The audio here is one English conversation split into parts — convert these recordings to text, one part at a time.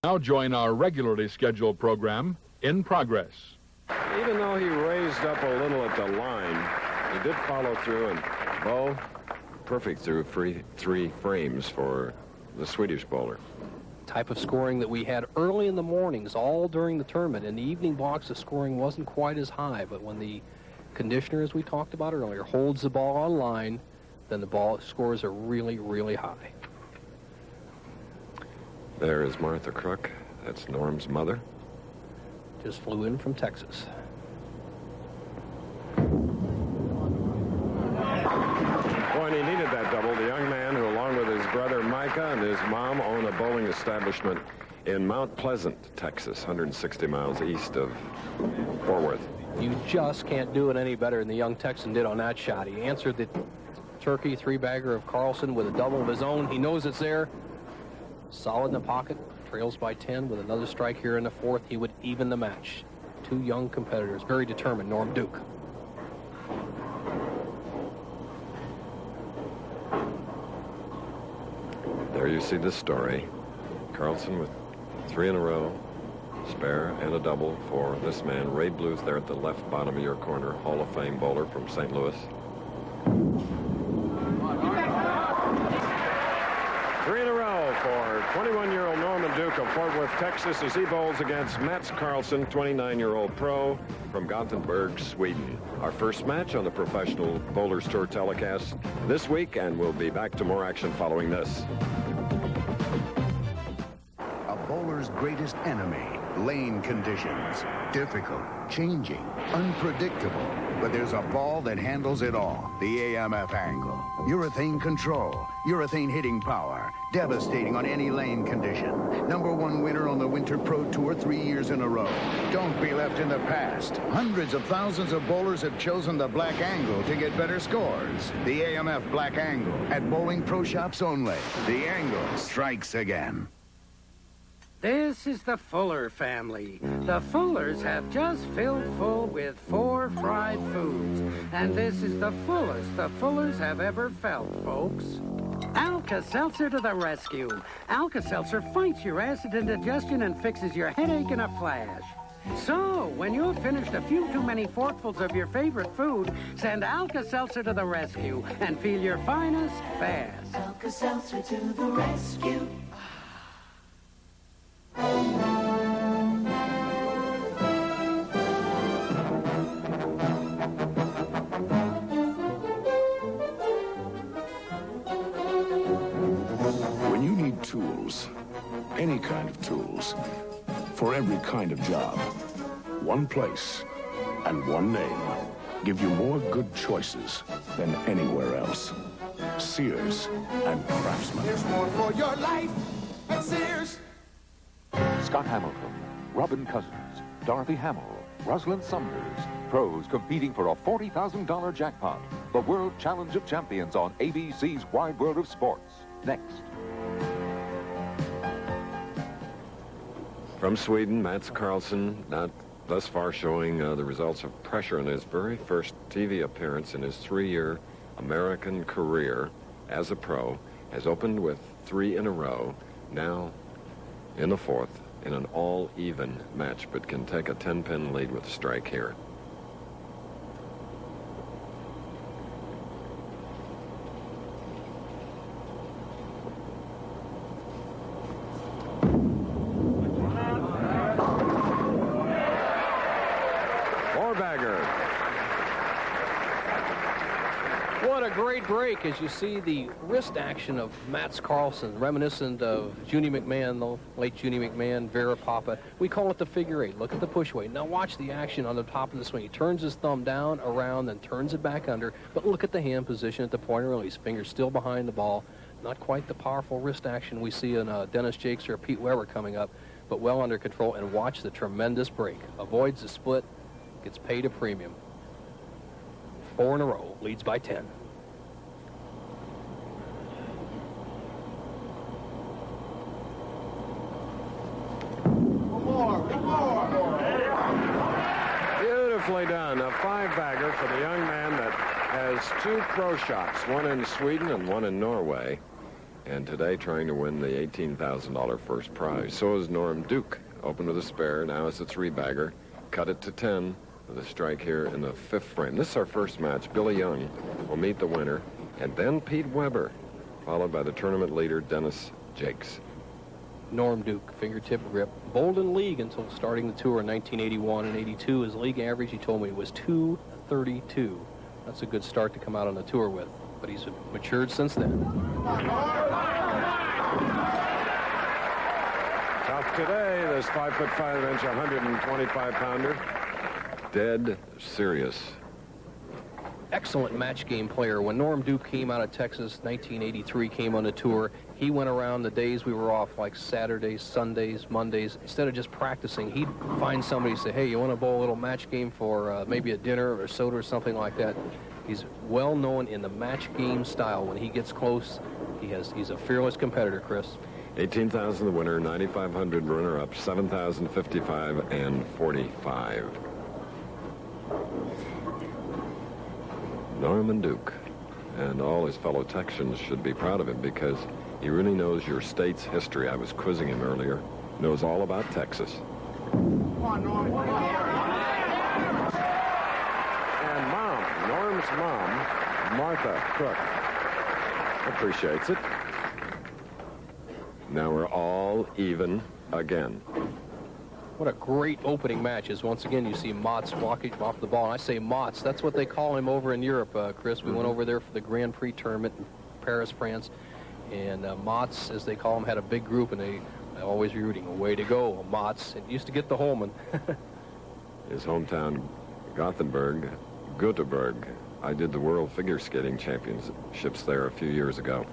Now join our regularly scheduled program, In Progress. Even though he raised up a little at the line, he did follow through, and Bo, perfect through three frames for the Swedish bowler. Type of scoring that we had early in the mornings, all during the tournament. In the evening blocks, the scoring wasn't quite as high, but when the conditioner, as we talked about earlier, holds the ball on line, then the ball scores are really, really high. There is Martha Crook. That's Norm's mother. Just flew in from Texas. Boy, and he needed that double. The young man who, along with his brother Micah and his mom, own a bowling establishment in Mount Pleasant, Texas, 160 miles east of Fort Worth. You just can't do it any better than the young Texan did on that shot. He answered the turkey three-bagger of Carlson with a double of his own. He knows it's there. Solid in the pocket, trails by 10 with another strike here in the fourth. He would even the match. Two young competitors, very determined. Norm Duke. There you see the story. Carlson with 3 in a row, spare and a double for this man. Ray Bluth there at the left bottom of your corner, Hall of Fame bowler from St. Louis. 3 in a row for 21-year-old Norman Duke of Fort Worth, Texas, as he bowls against Mats Carlson, 29-year-old pro from Gothenburg, Sweden. Our first match on the Professional Bowlers Tour telecast this week, and we'll be back to more action following this. A bowler's greatest enemy, lane conditions. Difficult, changing, unpredictable. But there's a ball that handles it all. The AMF angle. Urethane control. Urethane hitting power. Devastating on any lane condition. #1 winner on the Winter Pro Tour 3 years in a row. Don't be left in the past. Hundreds of thousands of bowlers have chosen the Black Angle to get better scores. The AMF Black Angle at bowling pro shops only. The Angle strikes again. This is the Fuller family. The Fullers have just filled full with 4 fried foods. And this is the fullest the Fullers have ever felt, folks. Alka-Seltzer to the rescue. Alka-Seltzer fights your acid indigestion and fixes your headache in a flash. So, when you've finished a few too many forkfuls of your favorite food, send Alka-Seltzer to the rescue and feel your finest fast. Alka-Seltzer to the rescue. When you need tools, any kind of tools, for every kind of job, one place and one name give you more good choices than anywhere else. Sears and Craftsman. There's more for your life at Sears. Scott Hamilton, Robin Cousins, Dorothy Hamill, Rosalind Summers, pros competing for a $40,000 jackpot. The World Challenge of Champions on ABC's Wide World of Sports. Next. From Sweden, Mats Carlson, not thus far showing the results of pressure in his very first TV appearance in his 3-year American career as a pro, has opened with 3 in a row, now in the fourth, in an all-even match, but can take a 10-pin lead with a strike here. Four-bagger. What a great break as you see the wrist action of Mats Carlson, reminiscent of Junie McMahon, the late Junie McMahon, Vera Papa. We call it the figure 8. Look at the push weight. Now watch the action on the top of the swing. He turns his thumb down, around, then turns it back under. But look at the hand position at the point of release. Fingers still behind the ball. Not quite the powerful wrist action we see in Dennis Jakes or Pete Weber coming up, but well under control. And watch the tremendous break. Avoids the split, gets paid a premium. 4 in a row, leads by 10. Beautifully done. A 5-bagger for the young man that has 2 pro shops, one in Sweden and one in Norway. and today trying to win the $18,000 first prize. So is Norm Duke. Open with a spare. Now it's a three-bagger. Cut it to 10 with a strike here in the fifth frame. This is our first match. Billy Young will meet the winner, and then Pete Weber, followed by the tournament leader, Dennis Jakes. Norm Duke, fingertip grip. Bowled in league until starting the tour in 1981 and 82. His league average, he told me, was 232. That's a good start to come out on the tour with, but he's matured since then. Tough today, this 5'5" 125-pounder. Dead serious. Excellent match game player. When Norm Duke came out of Texas, 1983, came on the tour, he went around the days we were off, like Saturdays, Sundays, Mondays. Instead of just practicing, he'd find somebody and say, hey, you want to bowl a little match game for maybe a dinner or soda or something like that? He's well known in the match game style. When he gets close, he's a fearless competitor, Chris. 18,000 the winner, 9,500 runner-up, 7,055 and 45. Norman Duke, and all his fellow Texans should be proud of him because he really knows your state's history. I was quizzing him earlier. Knows all about Texas. Come on, Norm. And Norm's mom, Martha Cook, appreciates it. Now we're all even again. What a great opening match is. Once again, you see Motts walking off the ball. And I say Motts, that's what they call him over in Europe, Chris. We went over there for the Grand Prix tournament in Paris, France. And Motts, as they call him, had a big group, and they always rooting. Away to go, Motts. And used to get the Holman. His hometown, Gothenburg, Göteborg. I did the World Figure Skating Championships there a few years ago.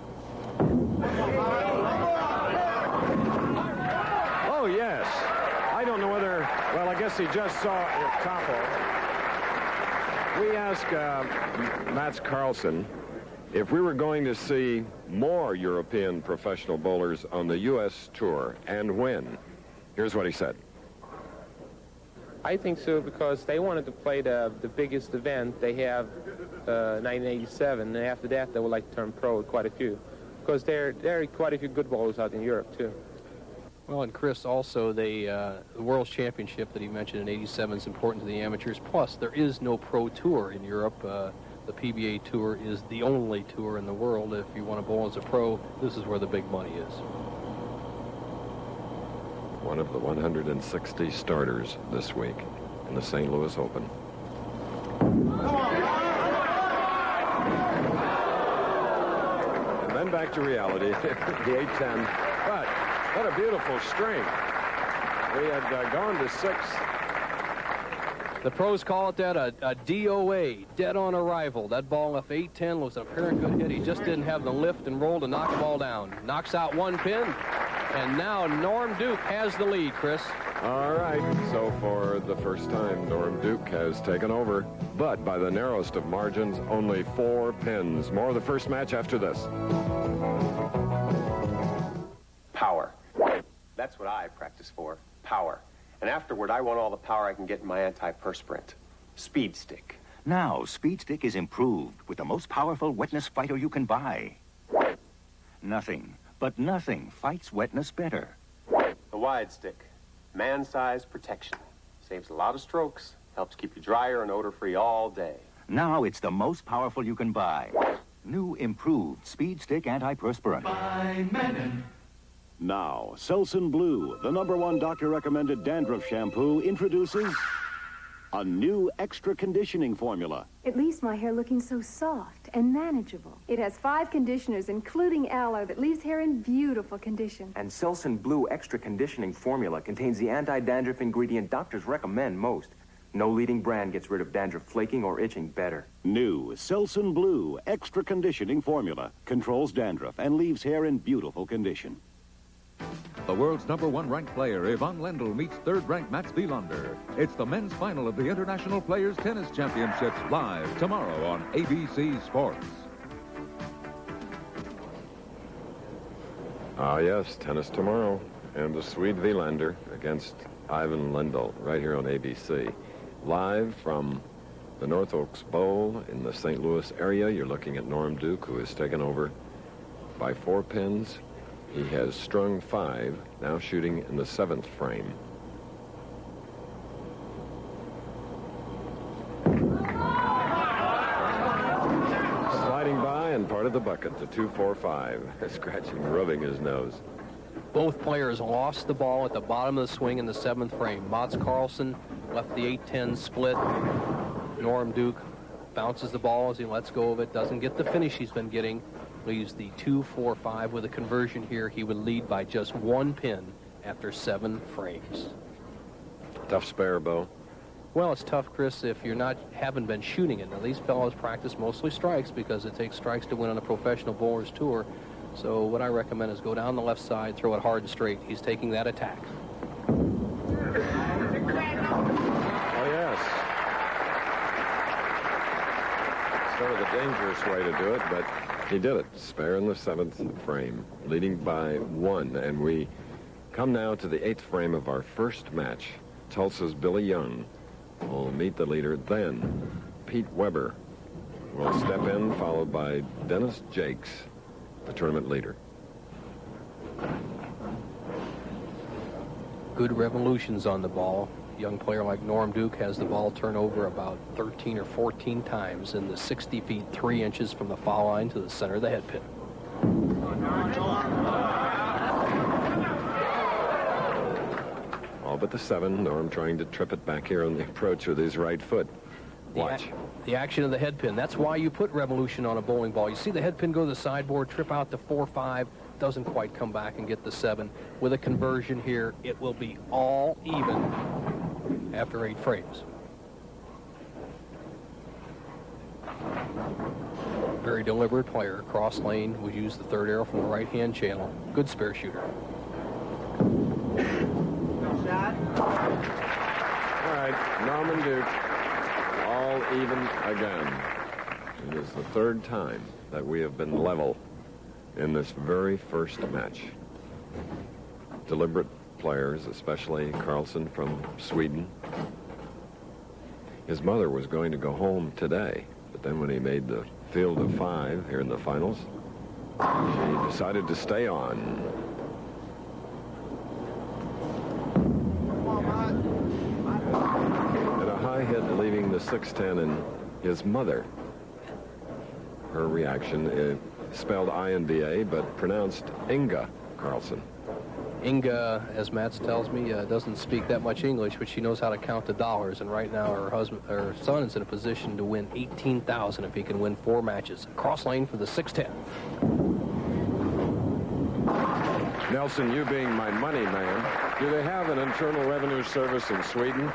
Oh, yes. I don't know whether, well, I guess he just saw it topple. We asked Mats Carlson if we were going to see more European professional bowlers on the U.S. Tour, and when. Here's what he said. I think so, because they wanted to play the biggest event they have, 1987, and after that they would like to turn pro with quite a few, because there are quite a few good bowlers out in Europe too. Well, and Chris, also the World Championship that he mentioned in '87 is important to the amateurs. Plus, there is no pro tour in Europe. The PBA Tour is the only tour in the world. If you want to bowl as a pro, this is where the big money is. One of the 160 starters this week in the St. Louis Open. And then back to reality, the 8-10. But what a beautiful string. We had gone to 6. The pros call it that a DOA, dead on arrival. That ball off 8-10 was an apparent good hit. He just didn't have the lift and roll to knock the ball down. Knocks out one pin. And now Norm Duke has the lead, Chris. All right, so for the first time, Norm Duke has taken over, but by the narrowest of margins, only 4 pins. More of the first match after this. Power. That's what I practice for, power. And afterward, I want all the power I can get in my anti-perspirant. Speed Stick. Now, Speed Stick is improved with the most powerful wetness fighter you can buy. Nothing. But nothing fights wetness better. The Wide Stick. Man-sized protection. Saves a lot of strokes. Helps keep you drier and odor-free all day. Now it's the most powerful you can buy. New improved Speed Stick antiperspirant. By Menon. Now, Selsun Blue, the #1 doctor-recommended dandruff shampoo, introduces a new extra conditioning formula. It leaves my hair looking so soft and manageable. It has 5 conditioners, including aloe, that leaves hair in beautiful condition. And Selsun Blue Extra Conditioning Formula contains the anti-dandruff ingredient doctors recommend most. No leading brand gets rid of dandruff flaking or itching better. New Selsun Blue Extra Conditioning Formula controls dandruff and leaves hair in beautiful condition. The world's #1 ranked player, Ivan Lendl, meets 3rd ranked Mats Wilander. It's the men's final of the International Players Tennis Championships, live tomorrow on ABC Sports. Ah, yes, tennis tomorrow. And the Swede Wilander against Ivan Lendl right here on ABC. Live from the North Oaks Bowl in the St. Louis area. You're looking at Norm Duke, who has taken over by 4 pins. He has strung 5, now shooting in the 7th frame. Sliding by and part of the bucket to 2-4-5, scratching, rubbing his nose. Both players lost the ball at the bottom of the swing in the 7th frame. Mats Carlsen left the 8-10 split. Norm Duke bounces the ball as he lets go of it, doesn't get the finish he's been getting, leaves the 2-4-5 with a conversion here. He would lead by just 1 pin after 7 frames. Tough spare, Bo. Well, it's tough, Chris, if you're not haven't been shooting it. Now, these fellows practice mostly strikes because it takes strikes to win on a professional bowler's tour. So what I recommend is go down the left side, throw it hard and straight. He's taking that attack. Oh, yes. Sort of a dangerous way to do it, but he did it. Spare in the 7th frame, leading by 1. And we come now to the 8th frame of our first match. Tulsa's Billy Young will meet the leader. Then Pete Weber will step in, followed by Dennis Jakes, the tournament leader. Good revolutions on the ball. Young player like Norm Duke has the ball turn over about 13 or 14 times in the 60 feet 3 inches from the foul line to the center of the head pin. All but the 7. Norm trying to trip it back here on the approach with his right foot. Watch. The action of the head pin. That's why you put revolution on a bowling ball. You see the head pin go to the sideboard, trip out to 4-5, doesn't quite come back and get the 7. With a conversion here, it will be all even after 8 frames. Very deliberate player. Cross lane, we use the 3rd arrow from the right-hand channel. Good spare shooter. All right, Norman Duke, all even again. It is the 3rd time that we have been level in this very first match. Deliberate players, especially Carlsen from Sweden. His mother was going to go home today, but then when he made the field of 5 here in the finals, she decided to stay on. And a high hit leaving the 6-10, and his mother, her reaction, spelled I-N-D-A, but pronounced Inga Carlsen. Inga, as Mats tells me, doesn't speak that much English, but she knows how to count the dollars. And right now, her son is in a position to win $18,000 if he can win 4 matches. Cross lane for the 6-10. Nelson, you being my money man, do they have an Internal Revenue Service in Sweden?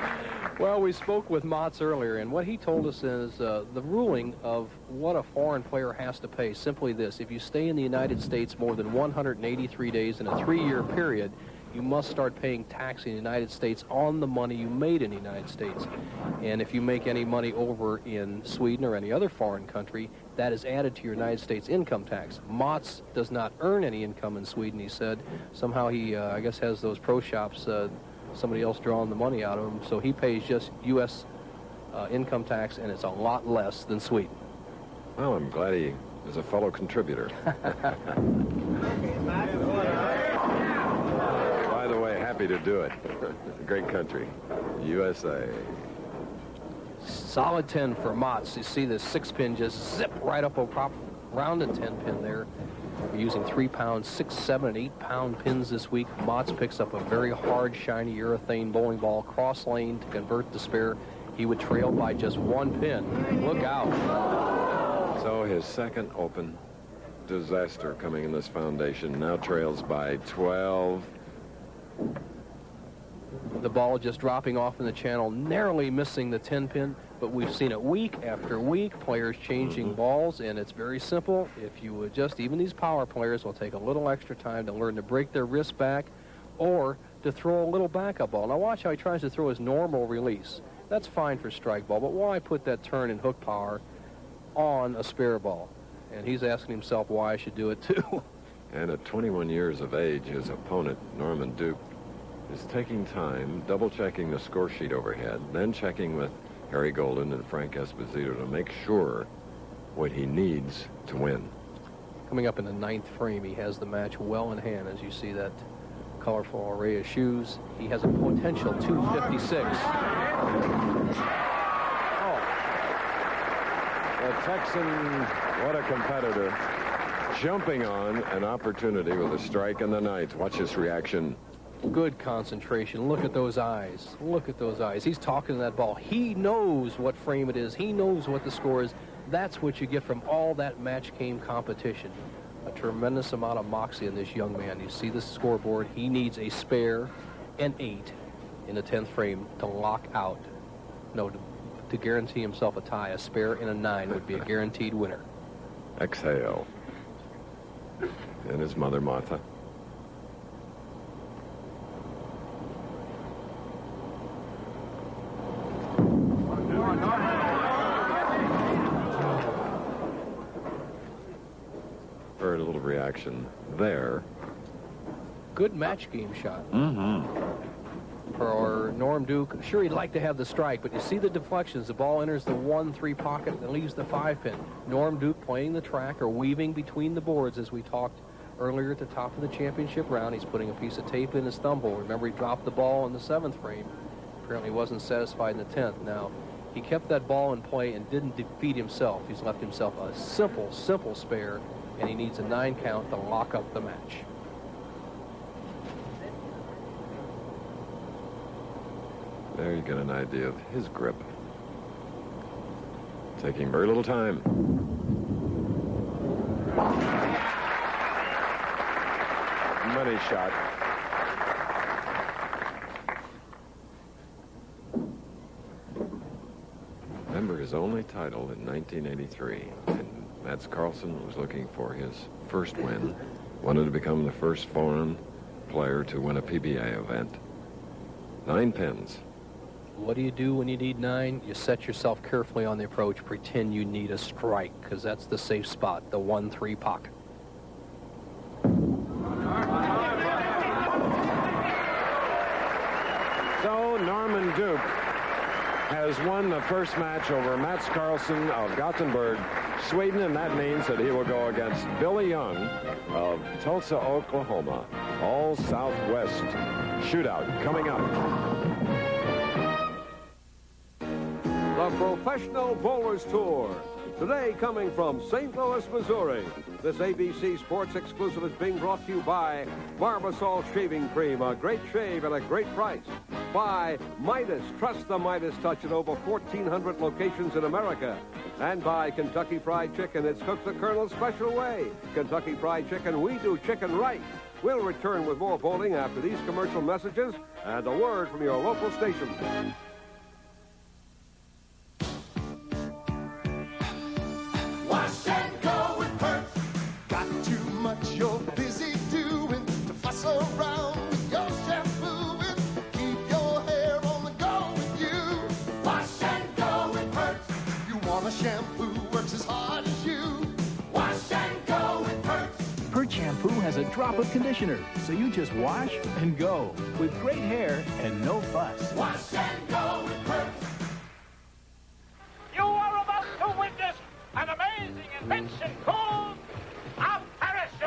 Well, we spoke with Mats earlier, and what he told us is the ruling of what a foreign player has to pay. Simply this: if you stay in the United States more than 183 days in a 3-year period, you must start paying tax in the United States on the money you made in the United States. And if you make any money over in Sweden or any other foreign country, that is added to your United States income tax. Mats does not earn any income in Sweden, he said. Somehow he, I guess, has those pro shops, somebody else drawing the money out of him, so he pays just U.S. Income tax, and it's a lot less than Sweden. Well, I'm glad he is a fellow contributor. By the way, happy to do it. Great country, USA. Solid 10 for Mats. You see the 6-pin just zip right up around the 10-pin there. We're using 3-pound, 6, 7, and 8-pound pins this week. Mats picks up a very hard, shiny urethane bowling ball, cross lane to convert the spare. He would trail by just 1 pin. Look out. So his second Open disaster coming in this foundation. Now trails by 12. The ball just dropping off in the channel, narrowly missing the 10-pin, but we've seen it week after week, players changing balls, and it's very simple. If you would just, even these power players will take a little extra time to learn to break their wrist back or to throw a little backup ball. Now watch how he tries to throw his normal release. That's fine for strike ball, but why put that turn and hook power on a spare ball? And he's asking himself why I should do it too. And at 21 years of age, his opponent, Norman Duke, is taking time, double-checking the score sheet overhead, then checking with Harry Golden and Frank Esposito to make sure what he needs to win. Coming up in the 9th frame, he has the match well in hand as you see that colorful array of shoes. He has a potential 256. The Texan, what a competitor. Jumping on an opportunity with a strike in the 9th. Watch his reaction. Good concentration. Look at those eyes. Look at those eyes. He's talking to that ball. He knows what frame it is. He knows what the score is. That's what you get from all that match game competition. A tremendous amount of moxie in this young man. You see the scoreboard. He needs a spare and 8 in the 10th frame to lock out. No, to guarantee himself a tie. A spare and a 9 would be a guaranteed winner. Exhale. And his mother, Martha. Heard a little reaction there. Good match game shot. Mm-hmm. For Norm Duke, sure, he'd like to have the strike, but you see the deflections. The ball enters the 1-3 pocket and leaves the 5-pin. Norm Duke playing the track or weaving between the boards, as we talked earlier at the top of the championship round. He's putting a piece of tape in his thumb hole. Remember, he dropped the ball in the 7th frame. Apparently wasn't satisfied in the 10th. Now, he kept that ball in play and didn't defeat himself. He's left himself a simple spare, and he needs a 9 count to lock up the match. There you get an idea of his grip. Taking very little time. Money shot. Remember his only title in 1983. And Mats Carlsen was looking for his first win. Wanted to become the first foreign player to win a PBA event. 9 pins. What do you do when you need 9? You set yourself carefully on the approach. Pretend you need a strike, because that's the safe spot, the 1-3 pocket. So Norman Duke has won the first match over Mats Carlsen of Gothenburg, Sweden, and that means that he will go against Billy Young of Tulsa, Oklahoma. All Southwest shootout coming up. The Professional Bowlers Tour. Today coming from St. Louis, Missouri. This ABC Sports exclusive is being brought to you by Barbasol Shaving Cream, a great shave at a great price. By Midas, trust the Midas touch at over 1,400 locations in America. And by Kentucky Fried Chicken, it's cooked the Colonel's special way. Kentucky Fried Chicken, we do chicken right. We'll return with more bowling after these commercial messages and a word from your local station. Wash and go with Perks. Got too much you're busy doing to fuss around with your shampooing. Keep your hair on the go with you. Wash and go with Perks. You want a shampoo works as hard as you. Wash and go with Perks. Perks shampoo has a drop of conditioner, so you just wash and go with great hair and no fuss. Wash and go with Perks. You are about to witness an amazing invention called a parachute.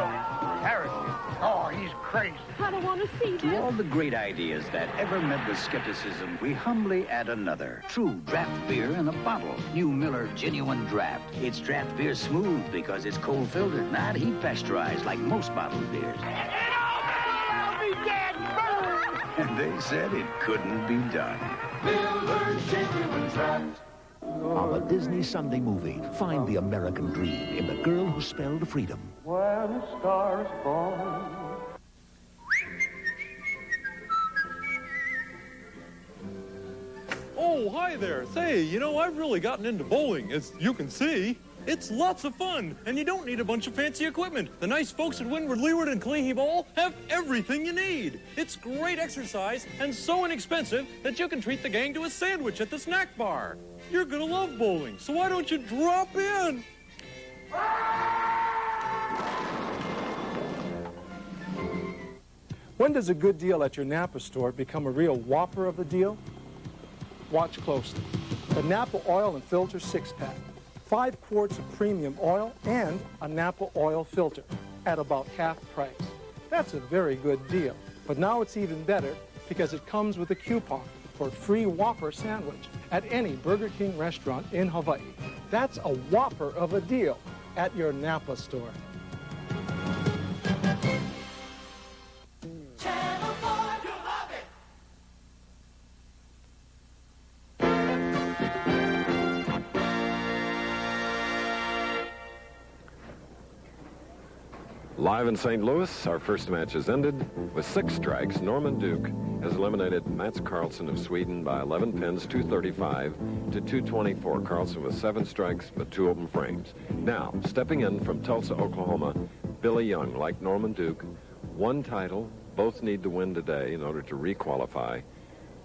Parachute? Oh, he's crazy. I don't want to see To all the great ideas that ever met with skepticism, we humbly add another. True draft beer in a bottle. New Miller Genuine Draft. It's draft beer smooth because it's cold filtered, not heat pasteurized like most bottled beers. I'll be dead first. And they said it couldn't be done. Miller Genuine Draft. On the Disney Sunday movie, find the American dream in The Girl Who Spelled Freedom. When a star is born. Oh, hi there. Say, you know, I've really gotten into bowling, as you can see. It's lots of fun, and you don't need a bunch of fancy equipment. The nice folks at Windward, Leeward, and Cleehey Bowl have everything you need. It's great exercise and so inexpensive that you can treat the gang to a sandwich at the snack bar. You're gonna love bowling, so why don't you drop in? When does a good deal at your Napa store become a real whopper of a deal? Watch closely. The Napa Oil and Filter 6-pack. 5 quarts of premium oil and a Napa oil filter at about half price. That's a very good deal. But now it's even better because it comes with a coupon for a free Whopper sandwich at any Burger King restaurant in Hawaii. That's a whopper of a deal at your Napa store. Live in St. Louis, our first match has ended with 6 strikes. Norman Duke has eliminated Mats Carlson of Sweden by 11 pins, 235 to 224. Carlson with 7 strikes, but 2 open frames. Now, stepping in from Tulsa, Oklahoma, Billy Young. Like Norman Duke, 1 title. Both need to win today in order to requalify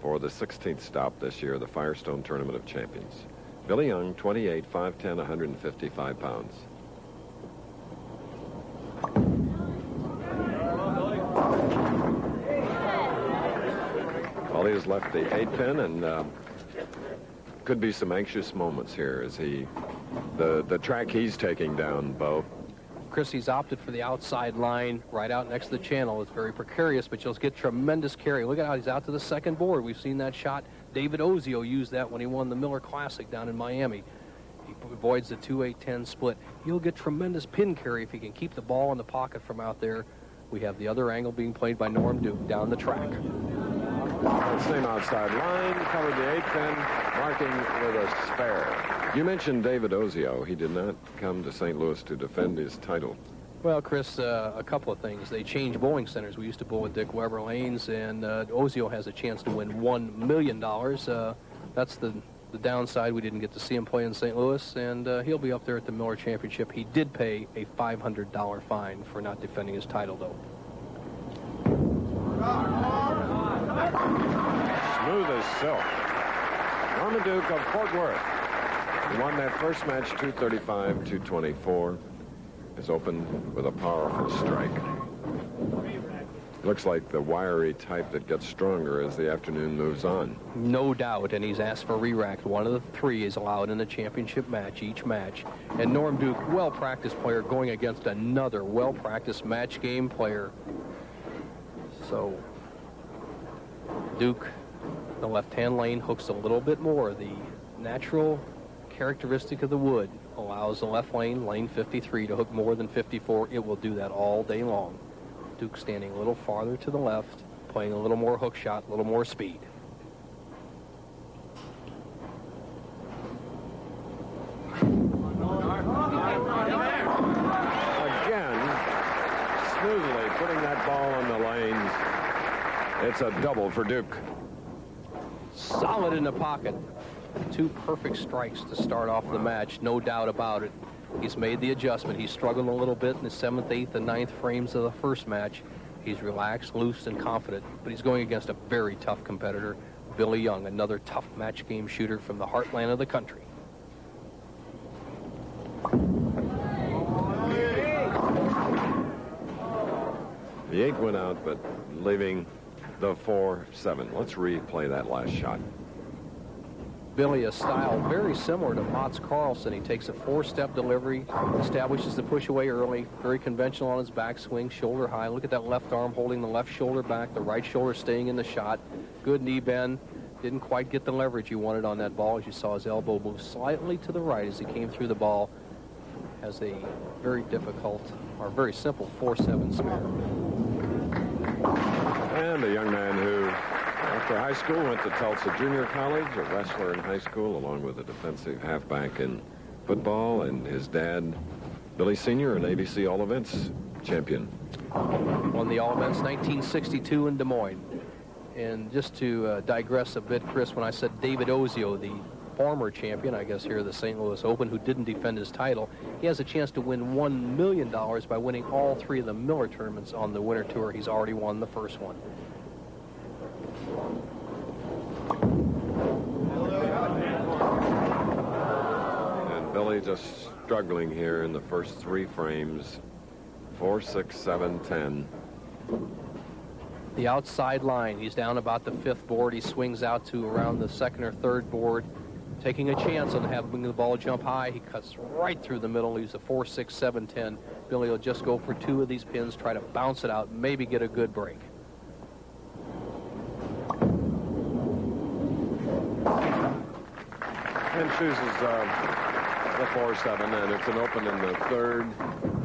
for the 16th stop this year, the Firestone Tournament of Champions. Billy Young, 28, 5'10", 155 pounds. Well, he has left the 8 pin, and could be some anxious moments here as the track he's taking down, Bo. Chris, opted for the outside line right out next to the channel. It's very precarious, but you'll get tremendous carry. Look at how he's out to the second board. We've seen that shot. David Ozio used that when he won the Miller Classic down in Miami. He avoids the 2-8-10 split. He'll get tremendous pin carry if he can keep the ball in the pocket from out there. We have the other angle being played by Norm Duke down the track. Same outside line, covered the 8 pin, marking with a spare. You mentioned David Ozio. He did not come to St. Louis to defend his title. Well, Chris, a couple of things. They changed bowling centers. We used to bowl with Dick Weber Lanes, and Ozio has a chance to win $1 million. That's the downside. We didn't get to see him play in St. Louis, and he'll be up there at the Miller Championship. He did pay a $500 fine for not defending his title, though. Smooth as silk. Norman Duke of Fort Worth. He won that first match 235-224. Is opened with a powerful strike. Looks like the wiry type that gets stronger as the afternoon moves on. No doubt, and he's asked for re-rack. One of the 3 is allowed in the championship match, each match. And Norm Duke, well-practiced player, going against another well-practiced match game player. So Duke, the left-hand lane, hooks a little bit more. The natural characteristic of the wood allows the left lane, lane 53, to hook more than 54. It will do that all day long. Duke standing a little farther to the left, playing a little more hook shot, a little more speed. Again, smoothly putting that ball on the lanes. It's a double for Duke. Solid in the pocket. 2 perfect strikes to start off the match, no doubt about it. He's made the adjustment. He's struggled a little bit in the 7th, 8th, and 9th frames of the first match. He's relaxed, loose, and confident, but he's going against a very tough competitor, Billy Young, another tough match game shooter from the heartland of the country. The 8 went out, but leaving the 4-7. Let's replay that last shot. Billy, a style very similar to Mats Carlson. He takes a 4-step delivery, establishes the push away early, very conventional on his backswing, shoulder high. Look at that left arm holding the left shoulder back, the right shoulder staying in the shot. Good knee bend. Didn't quite get the leverage he wanted on that ball. As you saw, his elbow move slightly to the right as he came through the ball. Has a very difficult, or very simple 4-7 spare. And a young man who, after high school, went to Tulsa Junior College, a wrestler in high school, along with a defensive halfback in football, and his dad, Billy Sr., an ABC All-Events champion. Won the All-Events 1962 in Des Moines. And just to digress a bit, Chris, when I said David Ozio, the former champion, I guess, here at the St. Louis Open, who didn't defend his title, he has a chance to win $1 million by winning all 3 of the Miller tournaments on the Winter Tour. He's already won the first one. And Billy just struggling here in the first 3 frames. 4, 6, 7, 10. The outside line, he's down about the 5th board. He swings out to around the 2nd or 3rd board. taking a chance on having the ball jump high. He cuts right through the middle, leaves a 4, 6, 7, 10. Billy will just go for 2 of these pins, try to bounce it out, maybe get a good break. And chooses the 4-7, and it's an open in the third,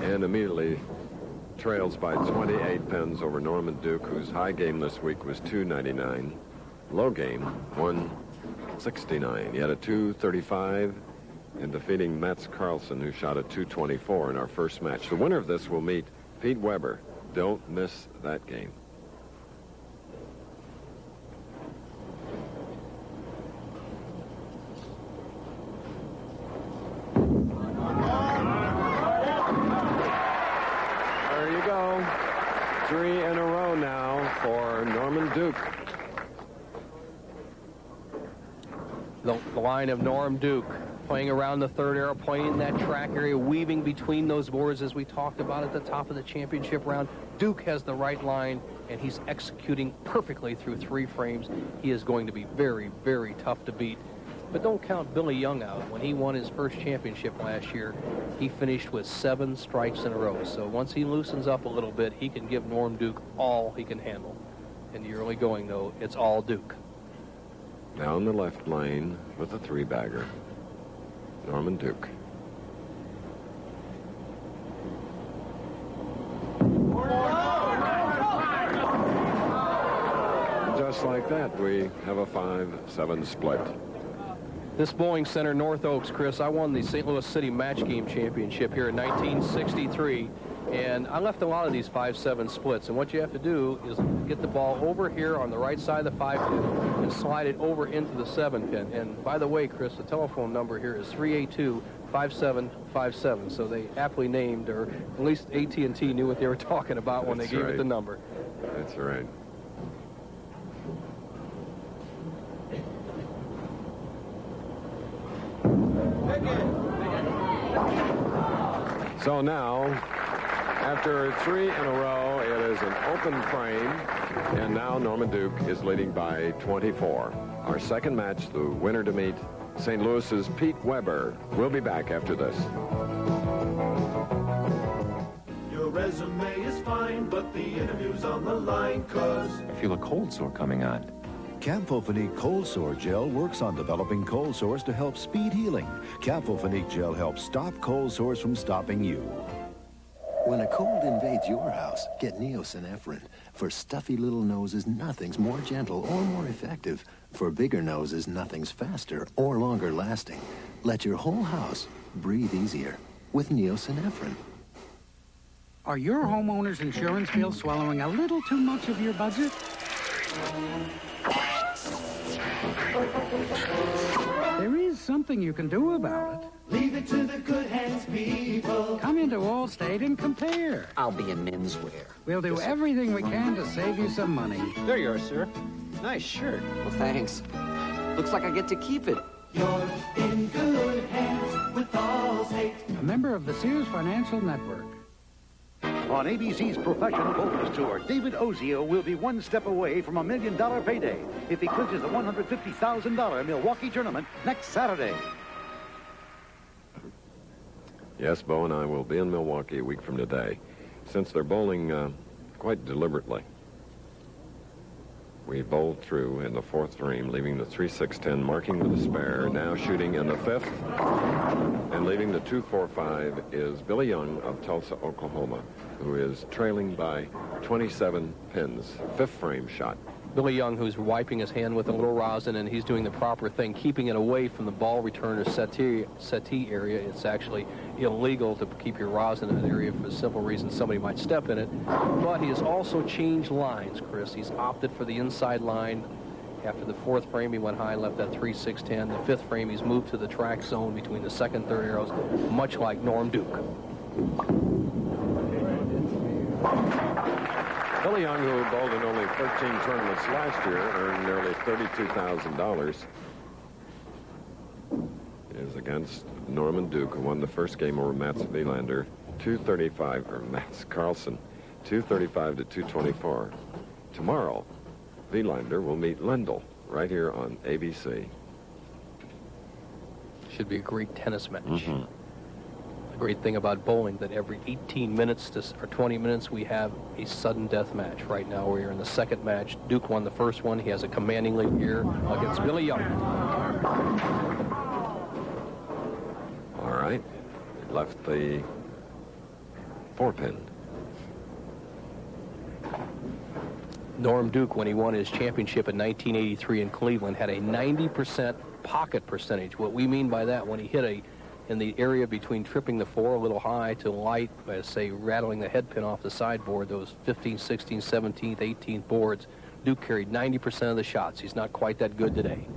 and immediately trails by 28 pins over Norman Duke, whose high game this week was 299. Low game, 169. He had a 235 in defeating Mats Carlson, who shot a 224 in our first match. The winner of this will meet Pete Weber. Don't miss that game. There you go. 3 in a row now for Norman Duke. The line of Norm Duke playing around the third arrow, playing that track area, weaving between those boards as we talked about at the top of the championship round. Duke has the right line, and he's executing perfectly through 3 frames. He is going to be very, very tough to beat. But don't count Billy Young out. When he won his first championship last year, he finished with 7 strikes in a row. So once he loosens up a little bit, he can give Norm Duke all he can handle. In the early going, though, it's all Duke. Down the left lane with the 3-bagger, Norman Duke. Just like that, we have a 5-7 split. This Bowling Center North Oaks, Chris, I won the St. Louis City Match Game Championship here in 1963, and I left a lot of these 5-7 splits, and what you have to do is get the ball over here on the right side of the 5-pin and slide it over into the 7-pin. And by the way, Chris, the telephone number here is 382-5757, so they aptly named, or at least AT&T knew what they were talking about when they gave it the number. That's right. So now, after 3 in a row, it is an open frame, and now Norman Duke is leading by 24. Our second match, the winner to meet St. Louis's Pete Weber. We'll be back after this. Your resume is fine, but the interview's on the line, 'cause I feel a cold sore coming on. Campho-Phenique Cold Sore Gel works on developing cold sores to help speed healing. Campho-Phenique Gel helps stop cold sores from stopping you. When a cold invades your house, get Neosinephrine. For stuffy little noses, nothing's more gentle or more effective. For bigger noses, nothing's faster or longer lasting. Let your whole house breathe easier with Neosinephrine. Are your homeowner's insurance bills swallowing a little too much of your budget? There is something you can do about it. leave it to the good hands, people. Come into Allstate and compare. I'll be in menswear. We'll do everything we can to save you some money. There you are, sir. Nice shirt. Well, thanks. Looks like I get to keep it. You're in good hands with Allstate. A member of the Sears Financial Network. On ABC's Professional Bowlers Tour, David Ozio will be one step away from $1 million payday if he clinches the $150,000 Milwaukee tournament next Saturday. Yes, Bo and I will be in Milwaukee a week from today. Since they're bowling quite deliberately, we bowled through in the 4th frame, leaving the 3-6-10, marking with a spare. Now shooting in the 5th, and leaving the 2-4-5 is Billy Young of Tulsa, Oklahoma, who is trailing by 27 pins. 5th frame shot. Billy Young, who's wiping his hand with a little rosin, and he's doing the proper thing, keeping it away from the ball returner settee area. It's actually illegal to keep your rosin in an area for the simple reason somebody might step in it. But he has also changed lines, Chris. He's opted for the inside line. After the 4th frame, he went high, left that 3-6-10. The 5th frame, he's moved to the track zone between the 2nd and 3rd arrows, much like Norm Duke. Billy Young, who bowled in only 13 tournaments last year, earned nearly $32,000. Is against Norman Duke, who won the first game over Mats Wilander, 235, or Mats Carlson, 235 to 224. Tomorrow, Wilander will meet Lendl right here on ABC. Should be a great tennis match. Mm-hmm. The great thing about bowling that every 18 minutes or 20 minutes we have a sudden death match. Right now we're in the second match. Duke won the first one. He has a commanding lead here against Billy Young. All right. He left the 4-pin. Norm Duke, when he won his championship in 1983 in Cleveland, had a 90% pocket percentage. What we mean by that, when he hit in the area between tripping the 4 a little high to light, by say rattling the head pin off the sideboard, those 15th, 16th, 17th, 18th boards, Duke carried 90% of the shots. He's not quite that good today.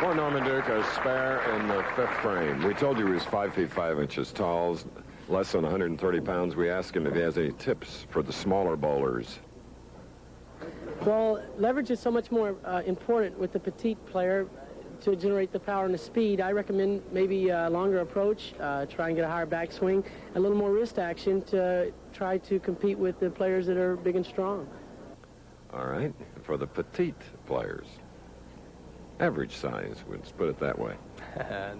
For Norman Duke, a spare in the 5th frame. We told you he was 5 feet 5 inches tall, less than 130 pounds. We asked him if he has any tips for the smaller bowlers. Well, leverage is so much more important with the petite player to generate the power and the speed. I recommend maybe a longer approach, try and get a higher backswing, a little more wrist action to try to compete with the players that are big and strong. All right. For the petite players, average size, let's put it that way.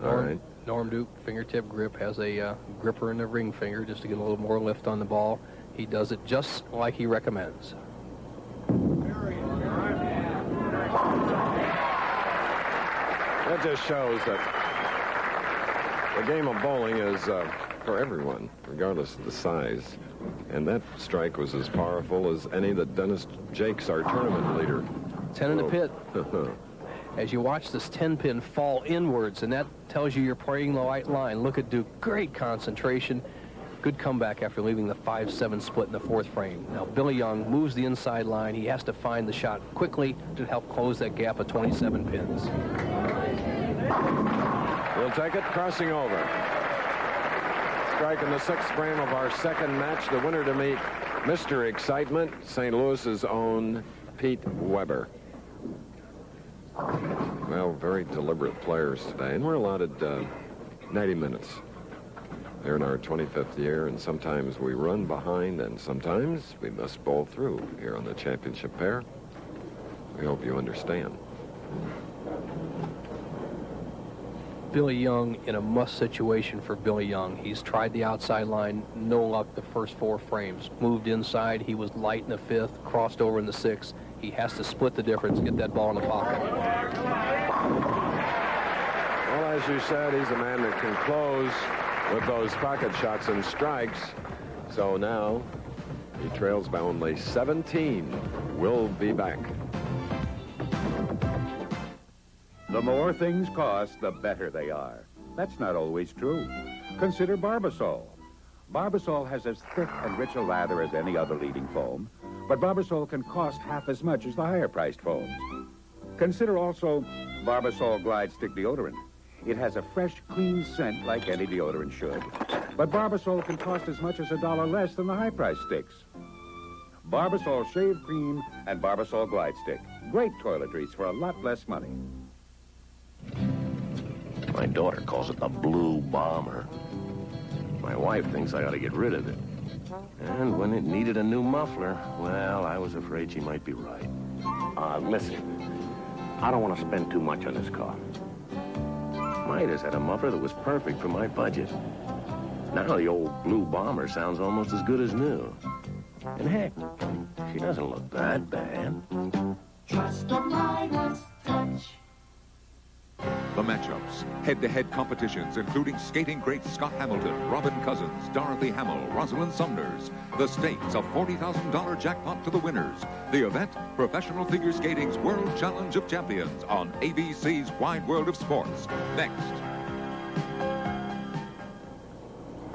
All right. Norm Duke fingertip grip has a gripper in the ring finger just to get a little more lift on the ball. He does it just like he recommends. That just shows that the game of bowling is for everyone, regardless of the size. And that strike was as powerful as any that Dennis Jakes, our tournament leader. 10 in the pit. As you watch this 10-pin fall inwards, and that tells you you're playing the right line. Look at Duke. Great concentration. Good comeback after leaving the 5-7 split in the 4th frame. Now, Billy Young moves the inside line. He has to find the shot quickly to help close that gap of 27 pins. We'll take it, crossing over. Strike in the 6th frame of our second match. The winner to meet Mr. Excitement, St. Louis's own Pete Weber. Well, very deliberate players today, and we're allotted 90 minutes. They're in our 25th year, and sometimes we run behind, and sometimes we must bowl through here on the championship pair. We hope you understand. Billy Young in a must situation for Billy Young. He's tried the outside line, no luck the first 4 frames. Moved inside, he was light in the 5th, crossed over in the 6th. He has to split the difference, get that ball in the pocket. Well, as you said, he's a man that can close with those pocket shots and strikes. So now he trails by only 17. We'll be back. The more things cost, the better they are. That's not always true. Consider Barbasol. Barbasol has as thick and rich a lather as any other leading foam, but Barbasol can cost half as much as the higher-priced foams. Consider also Barbasol Glide Stick Deodorant. It has a fresh, clean scent like any deodorant should, but Barbasol can cost as much as $1 less than the high-priced sticks. Barbasol Shave Cream and Barbasol Glide Stick. Great toiletries for a lot less money. My daughter calls it the Blue Bomber. My wife thinks I ought to get rid of it. And when it needed a new muffler, well, I was afraid she might be right. Listen, I don't want to spend too much on this car. Midas had a muffler that was perfect for my budget. Now the old Blue Bomber sounds almost as good as new. And heck, she doesn't look that bad. Trust a Midas touch. The matchups, head-to-head competitions, including skating greats Scott Hamilton, Robin Cousins, Dorothy Hamill, Rosalind Sumners. The stakes, a $40,000 jackpot to the winners. The event, Professional Figure Skating's World Challenge of Champions on ABC's Wide World of Sports. Next.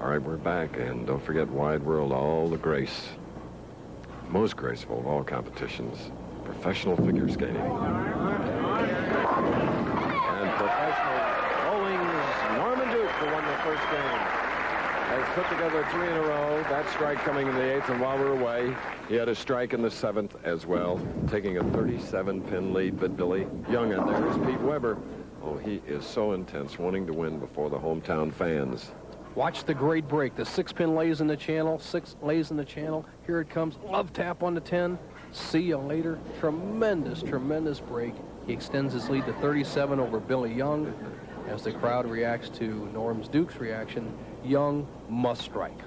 All right, we're back, and don't forget Wide World, all the grace. Most graceful of all competitions, professional figure skating. Professional bowling's Norman Duke, who won the first game, has put together 3 in a row. That strike coming in the 8th, and while we're away, he had a strike in the 7th as well, taking a 37-pin lead. But Billy Young, and there's Pete Weber. Oh, he is so intense, wanting to win before the hometown fans. Watch the great break. The 6-pin lays in the channel. 6 lays in the channel. Here it comes. Love tap on the 10. See you later. Tremendous, tremendous break. He extends his lead to 37 over Billy Young. As the crowd reacts to Norm Duke's reaction, Young must strike.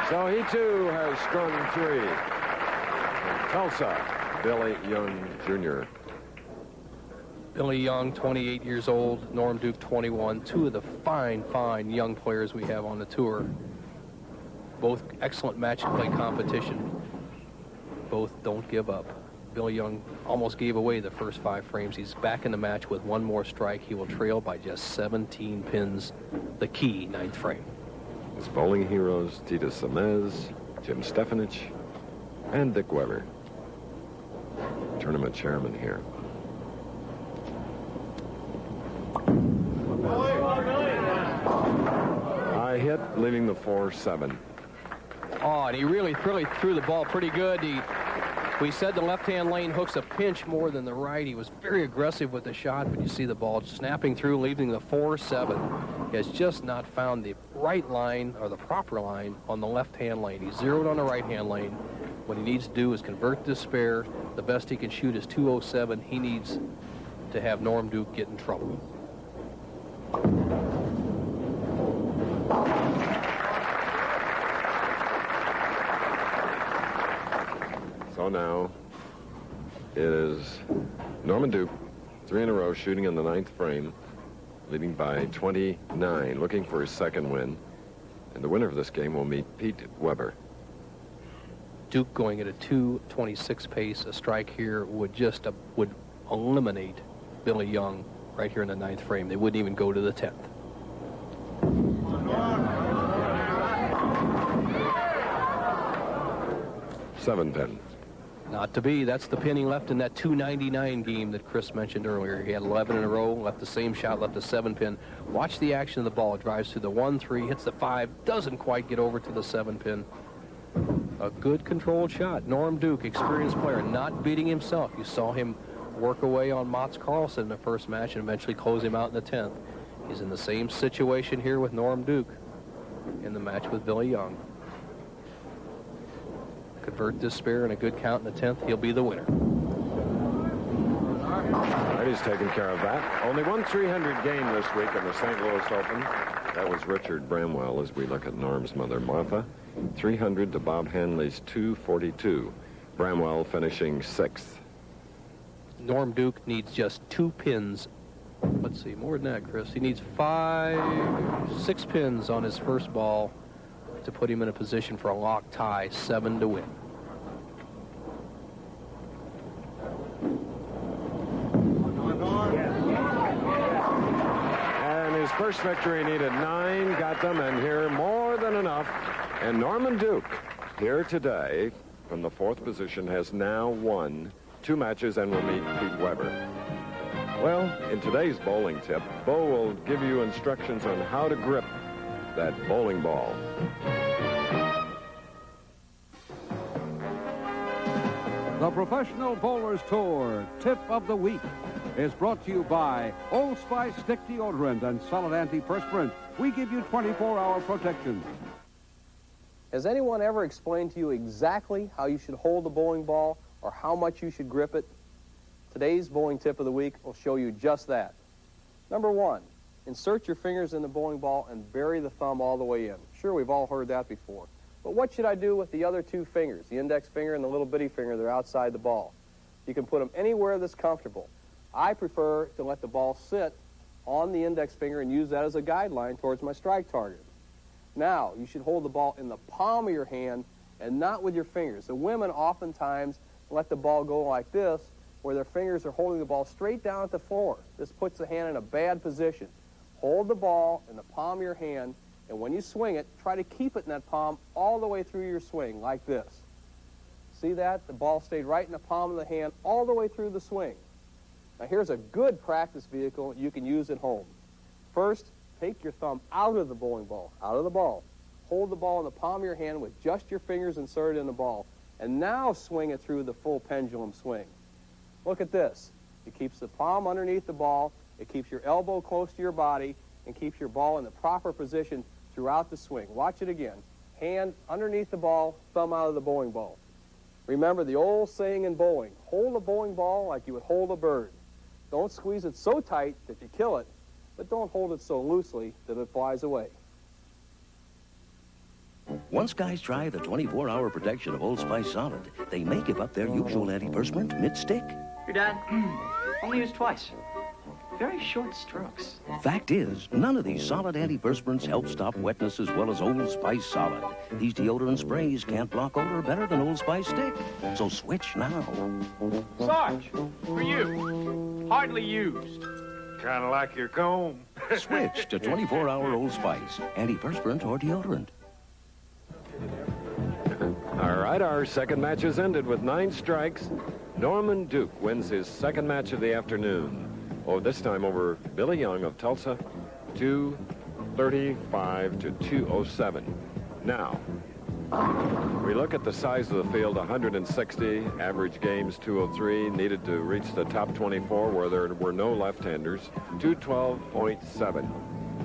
So he too has strung 3. Tulsa, Billy Young Jr. Billy Young, 28 years old, Norm Duke, 21. Two of the fine young players we have on the tour. Both excellent match play competition. Both don't give up. Billy Young almost gave away the first 5 frames. He's back in the match with one more strike. He will trail by just 17 pins, the key 9th frame. His bowling heroes, Tito Samez, Jim Stefanich, and Dick Weber. Tournament chairman here. High hit, leaving the 4-7. Oh, and he really threw the ball pretty good. We said the left-hand lane hooks a pinch more than the right. He was very aggressive with the shot, but you see the ball snapping through, leaving the 4-7. He has just not found the right line or the proper line on the left-hand lane. He's zeroed on the right-hand lane. What he needs to do is convert this spare. The best he can shoot is 207. He needs to have Norm Duke get in trouble. So now it is Norman Duke, 3 in a row, shooting in the 9th frame, leading by 29, looking for his second win. And the winner of this game will meet Pete Weber. Duke going at a 2:26 pace. A strike here would eliminate Billy Young right here in the 9th frame. They wouldn't even go to the 10th. Seven pin. Not to be. That's the pin he left in that 299 game that Chris mentioned earlier. He had 11 in a row, left the same shot, left a 7 pin. Watch the action of the ball. It drives through the 1-3, hits the 5, doesn't quite get over to the 7 pin. A good controlled shot. Norm Duke, experienced player, not beating himself. You saw him work away on Mats Carlson in the first match and eventually close him out in the 10th. He's in the same situation here with Norm Duke in the match with Billy Young. Convert this spare and a good count in the 10th, he'll be the winner. All right, he's taken care of that. Only one 300 game this week in the St. Louis Open. That was Richard Bramwell as we look at Norm's mother, Martha. 300 to Bob Hanley's 242. Bramwell finishing 6th. Norm Duke needs just 2 pins. Let's see, more than that, Chris. He needs 6 pins on his first ball to put him in a position for a lock tie, 7 to win. And his first victory needed 9, got them, and here more than enough. And Norman Duke, here today from the 4th position, has now won 2 matches and will meet Pete Weber. Well, in today's bowling tip, Bo will give you instructions on how to grip that bowling ball. The Professional Bowlers Tour Tip of the Week is brought to you by Old Spice Stick Deodorant and Solid Antiperspirant. We give you 24-hour protection. Has anyone ever explained to you exactly how you should hold the bowling ball or how much you should grip it? Today's bowling tip of the week will show you just that. Number 1, insert your fingers in the bowling ball and bury the thumb all the way in. Sure, we've all heard that before. But what should I do with the other 2 fingers, the index finger and the little bitty finger that are outside the ball? You can put them anywhere that's comfortable. I prefer to let the ball sit on the index finger and use that as a guideline towards my strike target. Now, you should hold the ball in the palm of your hand and not with your fingers. The women oftentimes let the ball go like this, where their fingers are holding the ball straight down at the floor. This puts the hand in a bad position. Hold the ball in the palm of your hand, and when you swing it, try to keep it in that palm all the way through your swing, like this. See that? The ball stayed right in the palm of the hand all the way through the swing. Now here's a good practice vehicle you can use at home. First, take your thumb out of the bowling ball, out of the ball. Hold the ball in the palm of your hand with just your fingers inserted in the ball, and now swing it through the full pendulum swing. Look at this. It keeps the palm underneath the ball, it keeps your elbow close to your body, and keeps your ball in the proper position throughout the swing. Watch it again. Hand underneath the ball, thumb out of the bowling ball. Remember the old saying in bowling, hold a bowling ball like you would hold a bird. Don't squeeze it so tight that you kill it, but don't hold it so loosely that it flies away. Once guys try the 24-hour protection of Old Spice Solid, they may give up their usual antiperspirant mid-stick. You're done? Only used twice. Very short strokes. Fact is, none of these solid antiperspirants help stop wetness as well as Old Spice Solid. These deodorant sprays can't block odor better than Old Spice Stick. So switch now. Sarge, for you. Hardly used. Kind of like your comb. Switch to 24-hour Old Spice, antiperspirant or deodorant. All right, our second match has ended with 9 strikes. Norman Duke wins his second match of the afternoon. Oh, this time over Billy Young of Tulsa, 235 to 207. Now, we look at the size of the field, 160, average games 203, needed to reach the top 24 where there were no left-handers, 212.7.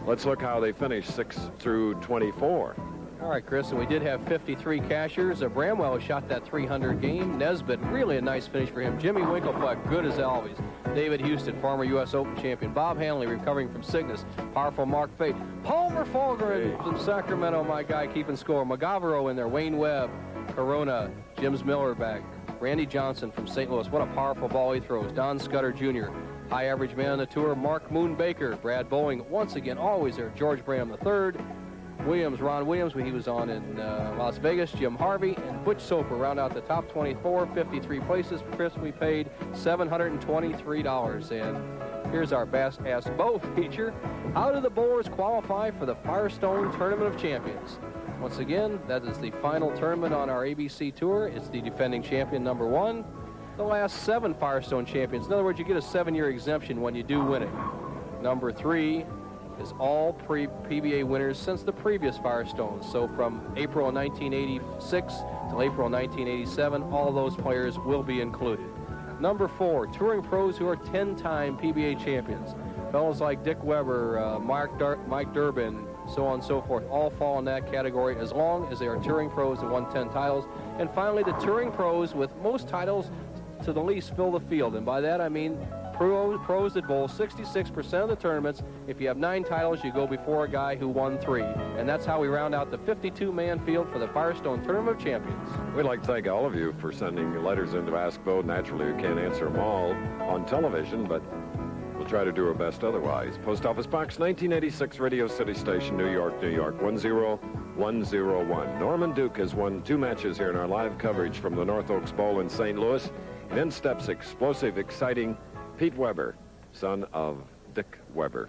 Let's look how they finished 6 through 24. All right, Chris, and we did have 53 cashers. Bramwell shot that 300 game. Nesbitt, really a nice finish for him. Jimmy Winklepleck, good as always. David Houston, former U.S. Open champion. Bob Hanley, recovering from sickness. Powerful Mark Fate. Palmer Fulgren from Sacramento, my guy, keeping score. McGavero in there. Wayne Webb, Corona, James Miller back. Randy Johnson from St. Louis. What a powerful ball he throws. Don Scudder Jr., high average man on the tour. Mark Moon Baker. Brad Bowling, once again, always there. George Bram III. Williams, Ron Williams, he was on in Las Vegas. Jim Harvey and Butch Soper round out the top 24, 53 places. Chris, we paid $723. And here's our Bass Ask Bo feature. How do the bowlers qualify for the Firestone Tournament of Champions? Once again, that is the final tournament on our ABC Tour. It's the defending champion number 1. The last 7 Firestone champions. In other words, you get a 7-year exemption when you do win it. Number 3 is all PBA winners since the previous Firestone. So from April of 1986 till April of 1987, all those players will be included. Number 4, touring pros who are 10-time PBA champions. Fellows like Dick Weber, Mike Durbin, so on and so forth, all fall in that category as long as they are touring pros and won 10 titles. And finally, the touring pros with most titles to the least fill the field. And by that I mean pros that bowl 66% of the tournaments. If you have 9 titles, you go before a guy who won 3. And that's how we round out the 52-man field for the Firestone Tournament of Champions. We'd like to thank all of you for sending letters in to Ask Bo. Naturally, we can't answer them all on television, but we'll try to do our best otherwise. Post Office Box 1986, Radio City Station, New York, New York, 10101. Norman Duke has won 2 matches here in our live coverage from the North Oaks Bowl in St. Louis. And in steps explosive, exciting Pete Weber, son of Dick Weber.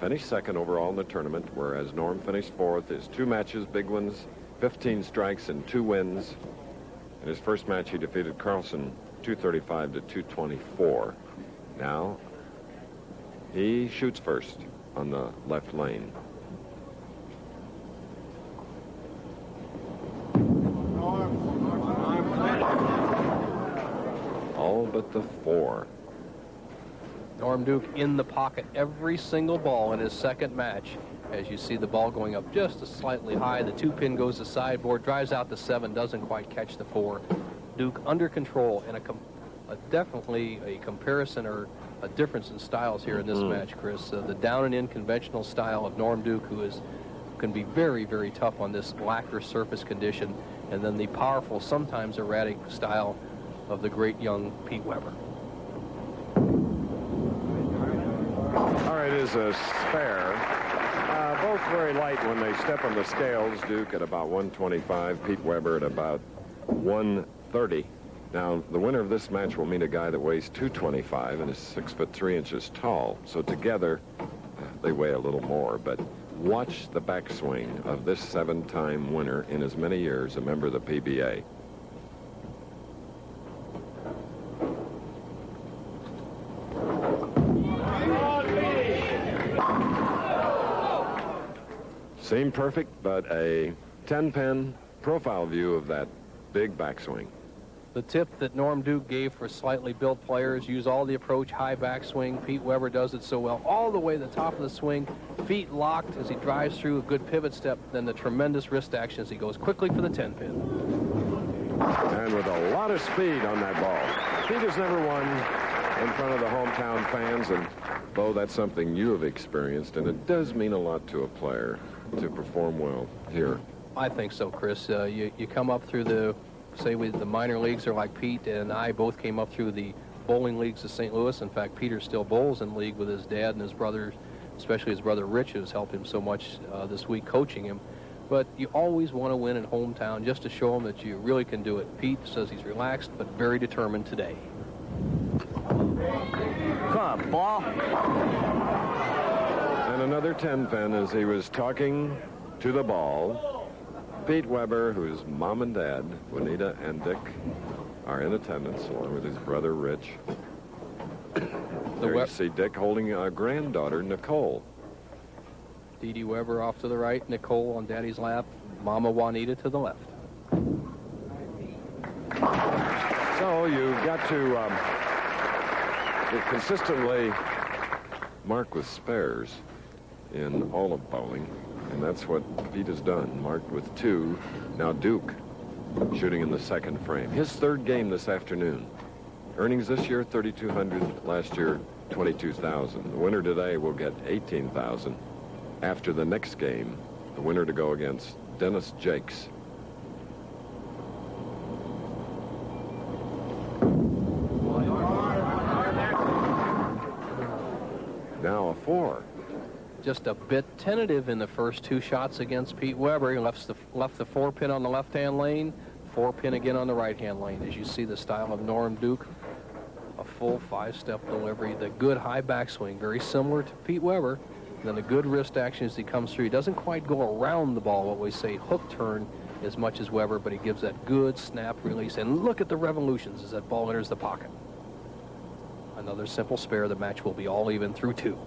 Finished second overall in the tournament, whereas Norm finished 4th. His 2 matches, big ones, 15 strikes and 2 wins. In his first match, he defeated Carlson 235 to 224. Now, he shoots first on the left lane. All but the 4. Norm Duke in the pocket every single ball in his second match. As you see the ball going up just a slightly high, the 2-pin goes to sideboard, drives out the 7, doesn't quite catch the 4. Duke under control, and definitely a comparison or a difference in styles here in this match, Chris. The down and in conventional style of Norm Duke, who can be very, very tough on this lacquer surface condition, and then the powerful, sometimes erratic style of the great young Pete Weber. All right, is a spare. Both very light when they step on the scales. Duke at about 125, Pete Weber at about 130. Now, the winner of this match will meet a guy that weighs 225 and is 6 foot 3 inches tall. So together, they weigh a little more. But watch the backswing of this 7-time winner in as many years, a member of the PBA. Seemed perfect, but a 10-pin profile view of that big backswing. The tip that Norm Duke gave for slightly built players: use all the approach, high backswing. Pete Weber does it so well. All the way to the top of the swing, feet locked as he drives through, a good pivot step, then the tremendous wrist action as he goes quickly for the 10-pin. And with a lot of speed on that ball. Pete has never won in front of the hometown fans, and Bo, that's something you have experienced, and it does mean a lot to a player to perform well here. I think so, Chris. You come up through the, say, with the minor leagues, are like Pete and I both came up through the bowling leagues of St. Louis. In fact, Peter still bowls in league with his dad and his brother, especially his brother Rich, who's helped him so much this week coaching him. But you always want to win in hometown just to show him that you really can do it. Pete says he's relaxed but very determined today. Come on, ball. And another 10-pin as he was talking to the ball. Pete Weber, whose mom and dad, Juanita and Dick, are in attendance, along with his brother Rich. There you see Dick holding a granddaughter, Nicole. Dee Dee Weber off to the right, Nicole on Daddy's lap, Mama Juanita to the left. So you've got to consistently mark with spares in all of bowling, and that's what Pete has done. Marked with 2. Now Duke shooting in the second frame. His third game this afternoon. Earnings this year, $3,200. Last year, $22,000. The winner today will get $18,000. After the next game, the winner to go against Dennis Jakes. Now a 4. Just a bit tentative in the first 2 shots against Pete Weber. He left the 4-pin on the left-hand lane, 4-pin again on the right-hand lane. As you see the style of Norm Duke, a full 5-step delivery, the good high backswing, very similar to Pete Weber. And then a good wrist action as he comes through. He doesn't quite go around the ball, what we say hook turn, as much as Weber, but he gives that good snap release. And look at the revolutions as that ball enters the pocket. Another simple spare. The match will be all even through 2. All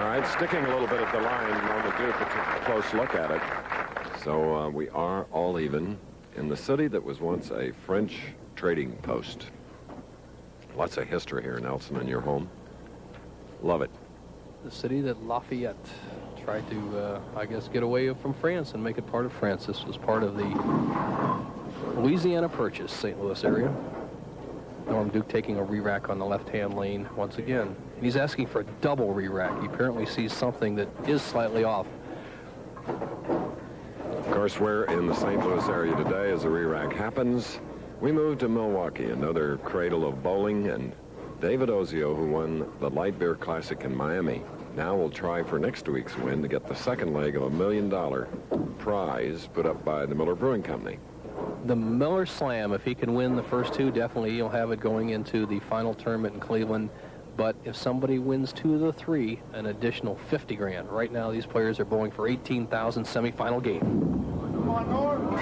right, sticking a little bit at the line. Norman Duke took a close look at it. So we are all even in the city that was once a French trading post. Lots of history here, Nelson, in your home. Love it. The city that Lafayette tried to, I guess, get away from France and make it part of France. This was part of the Louisiana Purchase, St. Louis area. Norm Duke taking a re-rack on the left-hand lane once again. And he's asking for a double re-rack. He apparently sees something that is slightly off. Of course, we're in the St. Louis area today as the re-rack happens. We move to Milwaukee, another cradle of bowling, and David Ozio, who won the Light Beer Classic in Miami, now will try for next week's win to get the second leg of a $1 million prize put up by the Miller Brewing Company. The Miller Slam, if he can win the first 2, definitely he'll have it going into the final tournament in Cleveland. But if somebody wins 2 of the 3, an additional $50,000. Right now, these players are bowling for $18,000 semifinal game. Come on, Norm.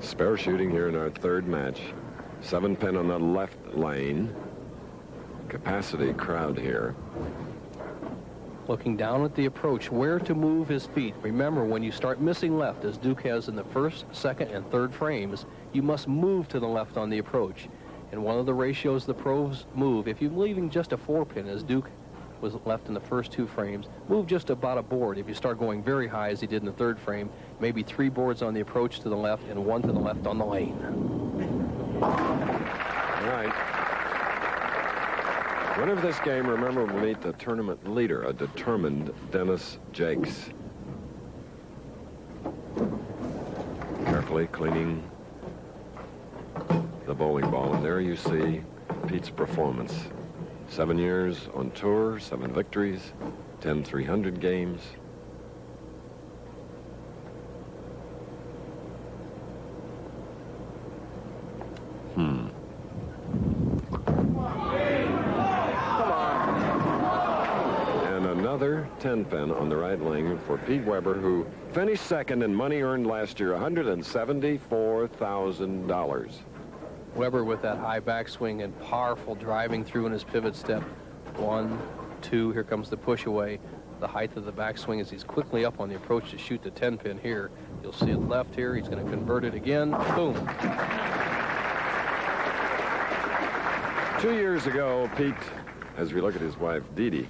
Spare shooting here in our third match. 7-pin on the left lane. Capacity crowd here. Looking down at the approach, where to move his feet. Remember, when you start missing left, as Duke has in the first, second, and third frames, you must move to the left on the approach. And one of the ratios the pros move, if you're leaving just a 4-pin, as Duke was left in the first 2 frames, move just about a board. If you start going very high, as he did in the third frame, maybe 3 boards on the approach to the left and 1 to the left on the lane. All right. Winner of this game, remember, will meet the tournament leader, a determined Dennis Jakes. Carefully cleaning the bowling ball, and there you see Pete's performance. 7 years on tour, 7 victories, 10 300 games. And another 10-pin on the right lane for Pete Weber, who finished second in money earned last year, $174,000. Weber with that high backswing and powerful driving through in his pivot step. 1, 2, here comes the push away. the height of the backswing as he's quickly up on the approach to shoot the 10-pin here. You'll see it left here. He's going to convert it again. Boom. 2 years ago, Pete, as we look at his wife, Dee Dee,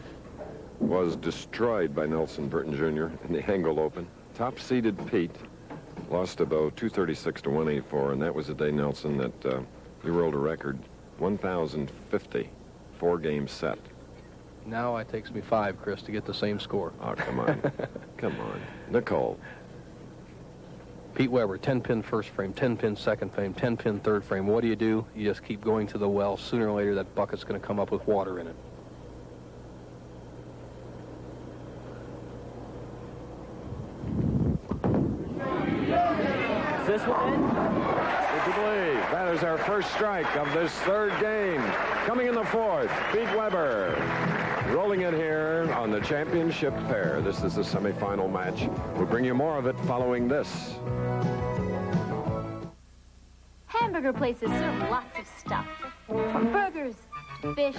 was destroyed by Nelson Burton Jr. in the Angle Open. Top-seeded Pete lost about 236 to 184, and that was the day, Nelson, that you rolled a record 1,050 four-game set. Now it takes me 5, Chris, to get the same score. Oh, come on. Come on. Nicole. Pete Weber, 10-pin first frame, 10-pin second frame, 10-pin third frame. What do? You just keep going to the well. Sooner or later, that bucket's going to come up with water in it. Is this one in? Would you believe that is our first strike of this third game. Coming in the fourth, Pete Weber rolling in here on the championship pair. This is the semifinal match. We'll bring you more of it following this. Hamburger places serve lots of stuff. From burgers, to fish,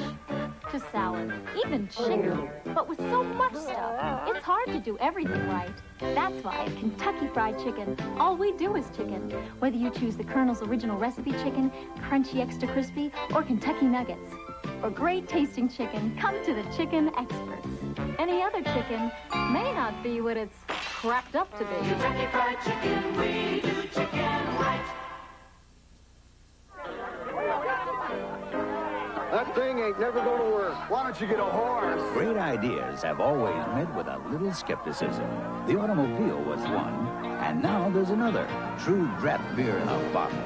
to salad, even chicken. But with so much stuff, it's hard to do everything right. That's why at Kentucky Fried Chicken, all we do is chicken. Whether you choose the Colonel's original recipe chicken, crunchy extra crispy, or Kentucky Nuggets. For great tasting chicken, come to the chicken experts. Any other chicken may not be what it's cracked up to be. Kentucky Fried Chicken, we do chicken right. That thing ain't never going to work. Why don't you get a horse? Great ideas have always met with a little skepticism. The automobile was one, and now there's another. True draft beer in a bottle.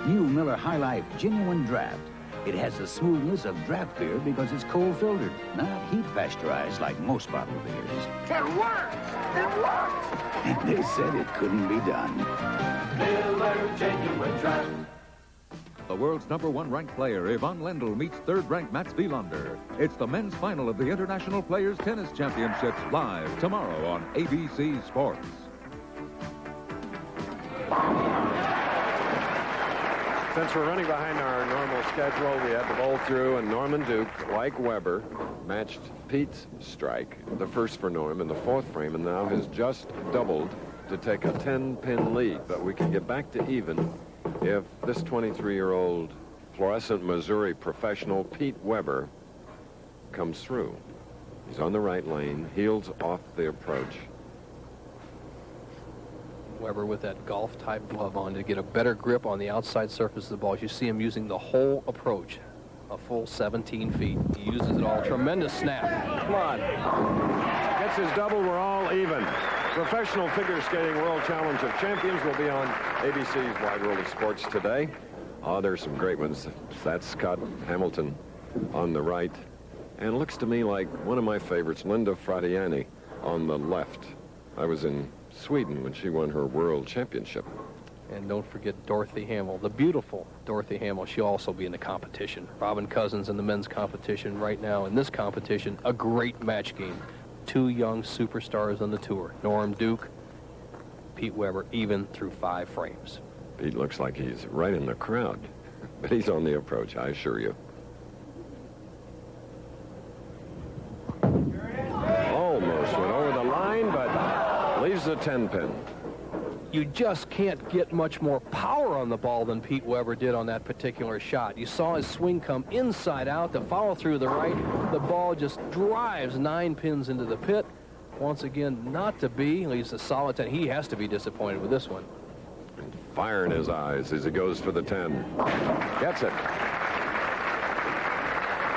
New Miller High Life Genuine Draft. It has the smoothness of draft beer because it's cold filtered, not heat pasteurized like most bottled beers. It works! It works! And they said it couldn't be done. Miller Genuine Draft. The world's #1 ranked player, Ivan Lendl, meets third-ranked Mats Wilander. It's the men's final of the International Players Tennis Championships, live tomorrow on ABC Sports. Since we're running behind our normal schedule, we had the bowl through, and Norman Duke, like Weber, matched Pete's strike, the first for Norm in the fourth frame, and now has just doubled to take a 10-pin lead. But we can get back to even if this 23-year-old Florissant, Missouri professional, Pete Weber, comes through. He's on the right lane, heels off the approach. Weber with that golf-type glove on to get a better grip on the outside surface of the ball. You see him using the whole approach, a full 17 feet. He uses it all. Tremendous snap. Flood gets his double. We're all even. Professional Figure Skating World Challenge of Champions will be on ABC's Wide World of Sports today. Oh, there's some great ones. That's Scott Hamilton on the right. And it looks to me like one of my favorites, Linda Fradiani, on the left. I was in Sweden when she won her world championship. And don't forget Dorothy Hamill, the beautiful Dorothy Hamill. She'll also be in the competition. Robin Cousins in the men's competition right now. In this competition, a great match game. Two young superstars on the tour. Norm Duke, Pete Weber, even through 5 frames. Pete looks like he's right in the crowd, but he's on the approach, I assure you. Almost went over the line, but leaves the 10-pin. You just can't get much more power on the ball than Pete Weber did on that particular shot. You saw his swing come inside out to follow through the right. The ball just drives 9 pins into the pit. Once again, not to be. Leaves a solid 10. He has to be disappointed with this one. And fire in his eyes as he goes for the 10. Gets it.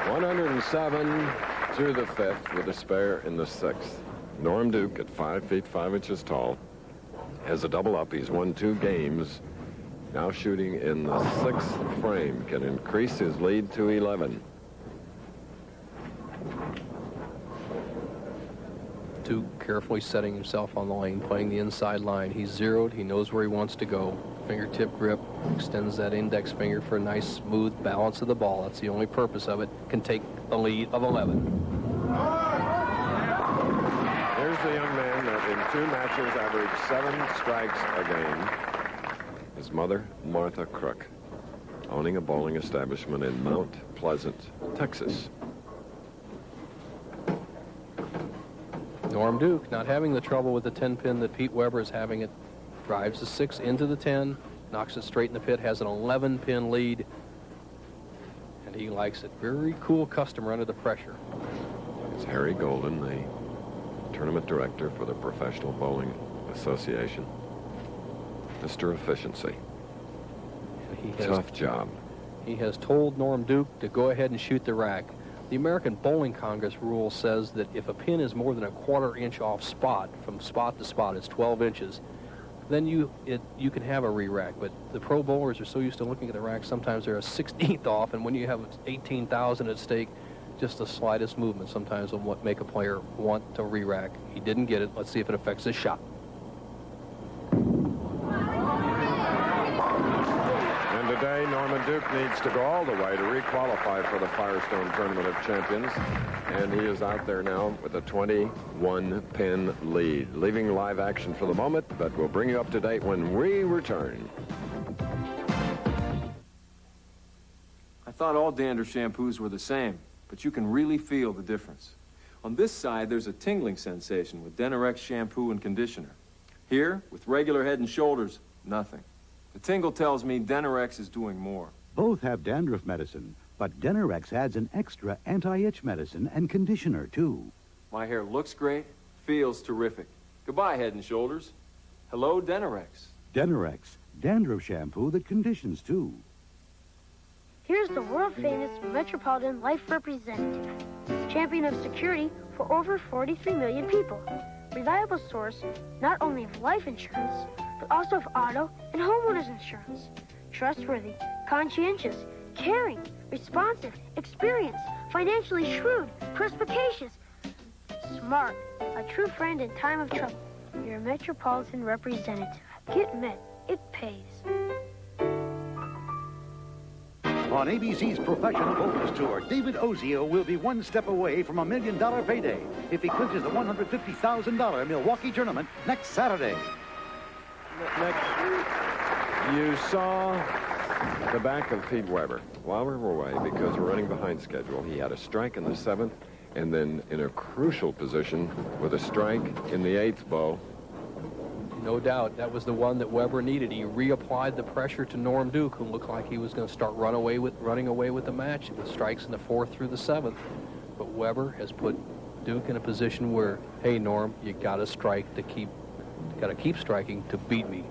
107 through the 5th with a spare in the 6th. Norm Duke at 5 feet 5 inches tall has a double up. He's won 2 games. Now shooting in the 6th frame. Can increase his lead to 11. Duke carefully setting himself on the lane, playing the inside line. He's zeroed. He knows where he wants to go. Fingertip grip. Extends that index finger for a nice, smooth balance of the ball. That's the only purpose of it. Can take a lead of 11. Here's the young man that in 2 matches averaged 7 strikes a game. His mother, Martha Crook, owning a bowling establishment in Mount Pleasant, Texas. Norm Duke not having the trouble with the 10-pin that Pete Weber is having. It drives the 6 into the 10, knocks it straight in the pit, has an 11-pin lead, and he likes it. Very cool customer under the pressure. It's Harry Golden, the tournament director for the Professional Bowling Association. Mr. Efficiency. Tough job. He has told Norm Duke to go ahead and shoot the rack. The American Bowling Congress rule says that if a pin is more than a 1/4 inch off spot, from spot to spot, it's 12 inches, then you can have a re-rack. But the pro bowlers are so used to looking at the rack, sometimes they're a 16th off, and when you have 18,000 at stake, just the slightest movement sometimes will make a player want to re-rack. He didn't get it. Let's see if it affects his shot. And today, Norman Duke needs to go all the way to re-qualify for the Firestone Tournament of Champions. And he is out there now with a 21-pin lead. Leaving live action for the moment, but we'll bring you up to date when we return. I thought all dandruff shampoos were the same, but you can really feel the difference. On this side, there's a tingling sensation with Denorex shampoo and conditioner. Here, with regular Head and Shoulders, nothing. The tingle tells me Denorex is doing more. Both have dandruff medicine, but Denorex adds an extra anti-itch medicine and conditioner, too. My hair looks great, feels terrific. Goodbye, Head and Shoulders. Hello, Denorex. Denorex, dandruff shampoo that conditions, too. Here's the world-famous Metropolitan Life Representative, champion of security for over 43 million people. Reliable source not only of life insurance, but also of auto and homeowners insurance. Trustworthy, conscientious, caring, responsive, experienced, financially shrewd, perspicacious, smart, a true friend in time of trouble. Your Metropolitan Representative. Get Met. It pays. On ABC's Professional Bowlers Tour, David Ozio will be one step away from $1 million payday if he clinches the $150,000 Milwaukee tournament next Saturday. You saw the back of Pete Weber while we were away because we're running behind schedule. He had a strike in the 7th and then in a crucial position with a strike in the 8th bow. No doubt, that was the one that Weber needed. He reapplied the pressure to Norm Duke, who looked like he was going to start running away with the match with strikes in the 4th through the 7th. But Weber has put Duke in a position where, hey, Norm, you got to strike to keep striking to beat me.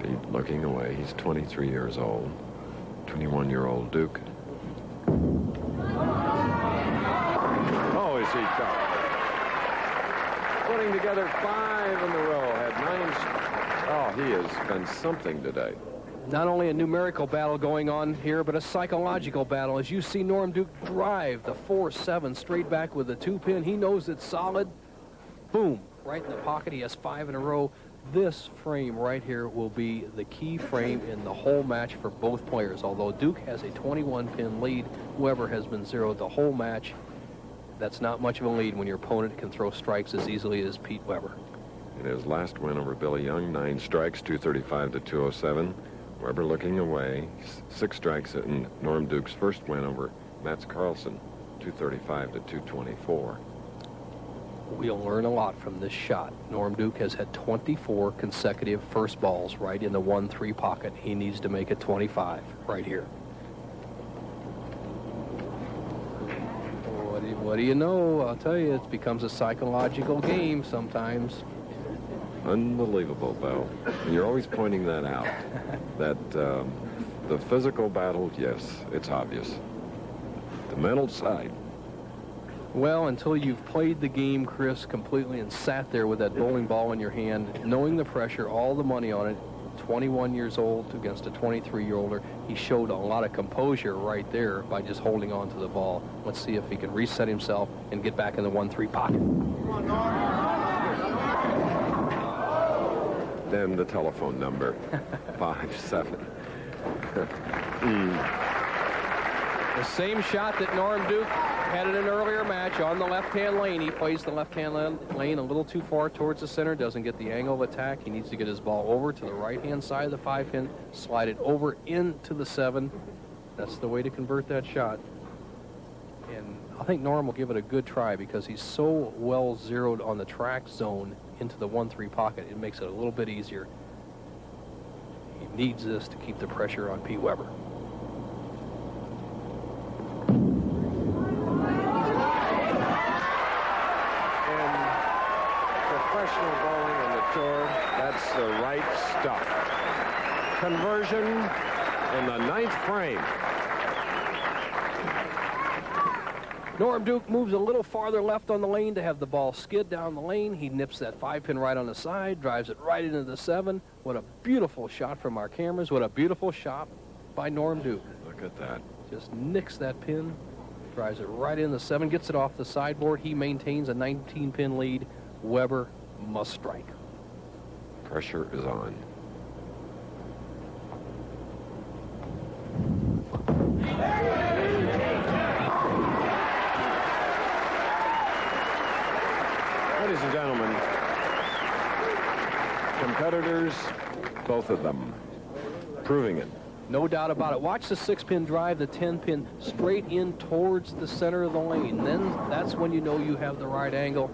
Pete looking away. He's 23 years old. 21-year-old Duke. Oh, is he tough? Putting together 5 in a row. Had 9. Oh, he has been something today. Not only a numerical battle going on here, but a psychological battle. As you see Norm Duke drive the 4-7 straight back with the 2-pin. He knows it's solid. Boom, right in the pocket. He has 5 in a row. This frame right here will be the key frame in the whole match for both players. Although Duke has a 21-pin lead, Weber has been zeroed the whole match. That's not much of a lead when your opponent can throw strikes as easily as Pete Weber. In his last win over Billy Young, 9 strikes, 235 to 207. Weber looking away, 6 strikes in Norm Duke's first win over Mats Carlsen, 235 to 224. We'll learn a lot from this shot. Norm Duke has had 24 consecutive first balls right in the 1-3 pocket. He needs to make it 25 right here. What do you know? I'll tell you, it becomes a psychological game sometimes. Unbelievable, Bill. And you're always pointing that out. That the physical battle, yes, it's obvious. The mental side. Well, until you've played the game, Chris, completely and sat there with that bowling ball in your hand, knowing the pressure, all the money on it, 21 years old against a 23-year-older, he showed a lot of composure right there by just holding on to the ball. Let's see if he can reset himself and get back in the 1-3 pocket. Then the telephone number, 5-7. The same shot that Norm Duke had in an earlier match on the left-hand lane. He plays the left-hand lane a little too far towards the center, doesn't get the angle of attack. He needs to get his ball over to the right-hand side of the 5-pin, slide it over into the 7. That's the way to convert that shot. And I think Norm will give it a good try because he's so well zeroed on the track zone into the 1-3 pocket. It makes it a little bit easier. He needs this to keep the pressure on Pete Weber. In professional bowling on the tour, that's the right stuff. Conversion in the 9th frame. Norm Duke moves a little farther left on the lane to have the ball skid down the lane. He nips that 5-pin right on the side, drives it right into the 7. What a beautiful shot from our cameras. What a beautiful shot by Norm Duke. Look at that. Just nicks that pin, drives it right in the 7, gets it off the sideboard. He maintains a 19-pin lead. Weber must strike. Pressure is on. Ladies and gentlemen, competitors, both of them, proving it. No doubt about it. Watch the 6-pin drive, the 10-pin straight in towards the center of the lane. Then that's when you know you have the right angle.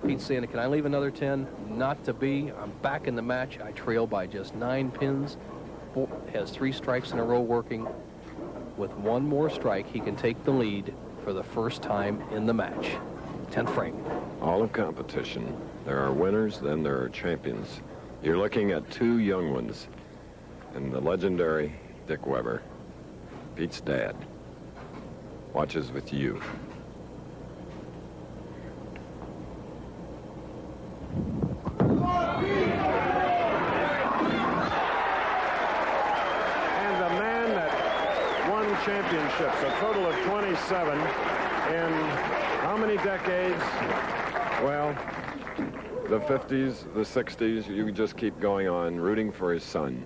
Pete's saying, can I leave another 10? Not to be. I'm back in the match. I trail by just 9 pins. Has 3 strikes in a row working. With 1 more strike, he can take the lead for the first time in the match. 10th frame. All of competition. There are winners, then there are champions. You're looking at 2 young ones. And the legendary Dick Weber, Pete's dad, watches with you. And the man that won championships, a total of 27 in how many decades? Well, the 50s, the 60s, you just keep going on, rooting for his son.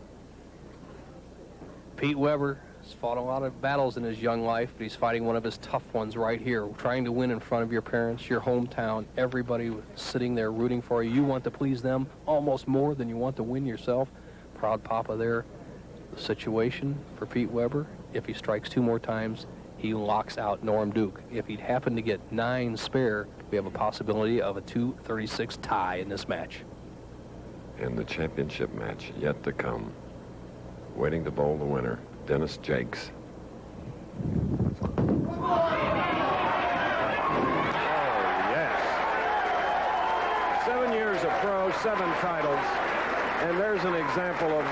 Pete Weber has fought a lot of battles in his young life, but he's fighting one of his tough ones right here, trying to win in front of your parents, your hometown, everybody sitting there rooting for you. You want to please them almost more than you want to win yourself. Proud papa there. The situation for Pete Weber, if he strikes 2 more times, he locks out Norm Duke. If he'd happen to get 9 spare, we have a possibility of a 236 tie in this match. And the championship match yet to come. Waiting to bowl the winner, Dennis Jakes. Oh, yes. 7 years of pro, 7 titles. And there's an example of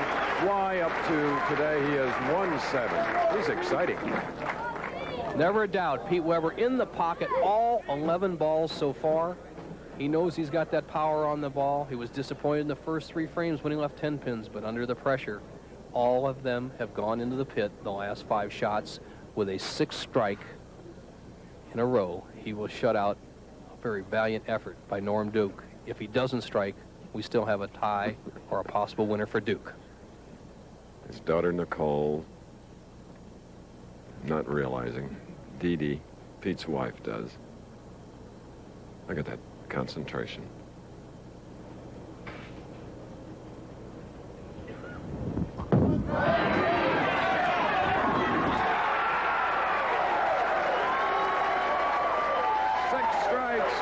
why up to today he has won 7. He's exciting. Never a doubt, Pete Weber in the pocket, all 11 balls so far. He knows he's got that power on the ball. He was disappointed in the first 3 frames when he left 10 pins, but under the pressure, all of them have gone into the pit the last 5 shots with a 6th strike in a row. He will shut out a very valiant effort by Norm Duke. If he doesn't strike, we still have a tie or a possible winner for Duke. His daughter Nicole, not realizing, Dee Dee, Pete's wife, does. Look at that concentration.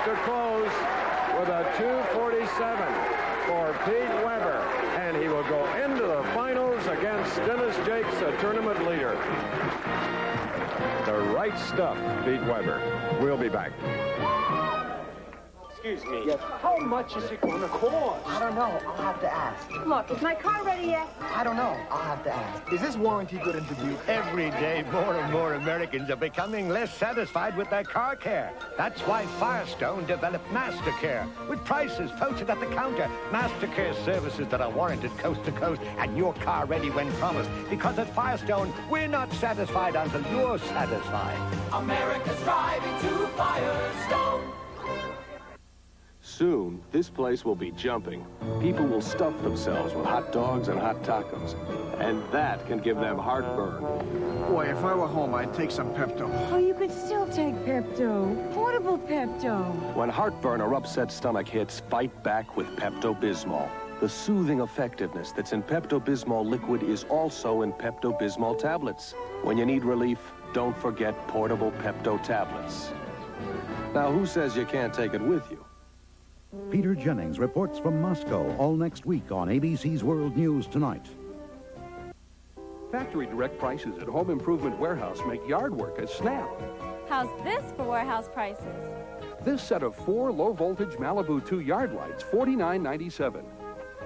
To close with a 247 for Pete Weber, and he will go into the finals against Dennis Jakes, a tournament leader. The right stuff, Pete Weber. We'll be back. Excuse me. Yes. How much is it going to cost? I don't know. I'll have to ask. Look, is my car ready yet? I don't know. I'll have to ask. Is this warranty good in Dubuque? Every day, more and more Americans are becoming less satisfied with their car care. That's why Firestone developed MasterCare, with prices posted at the counter. MasterCare services that are warranted coast to coast and your car ready when promised. Because at Firestone, we're not satisfied until you're satisfied. America's driving to Firestone. Soon, this place will be jumping. People will stuff themselves with hot dogs and hot tacos. And that can give them heartburn. Boy, if I were home, I'd take some Pepto. Oh, you could still take Pepto. Portable Pepto. When heartburn or upset stomach hits, fight back with Pepto-Bismol. The soothing effectiveness that's in Pepto-Bismol liquid is also in Pepto-Bismol tablets. When you need relief, don't forget portable Pepto tablets. Now, who says you can't take it with you? Peter Jennings reports from Moscow all next week on ABC's World News Tonight. Factory direct prices at Home Improvement Warehouse make yard work a snap. How's this for warehouse prices? This set of 4 low-voltage Malibu 2-yard lights, $49.97.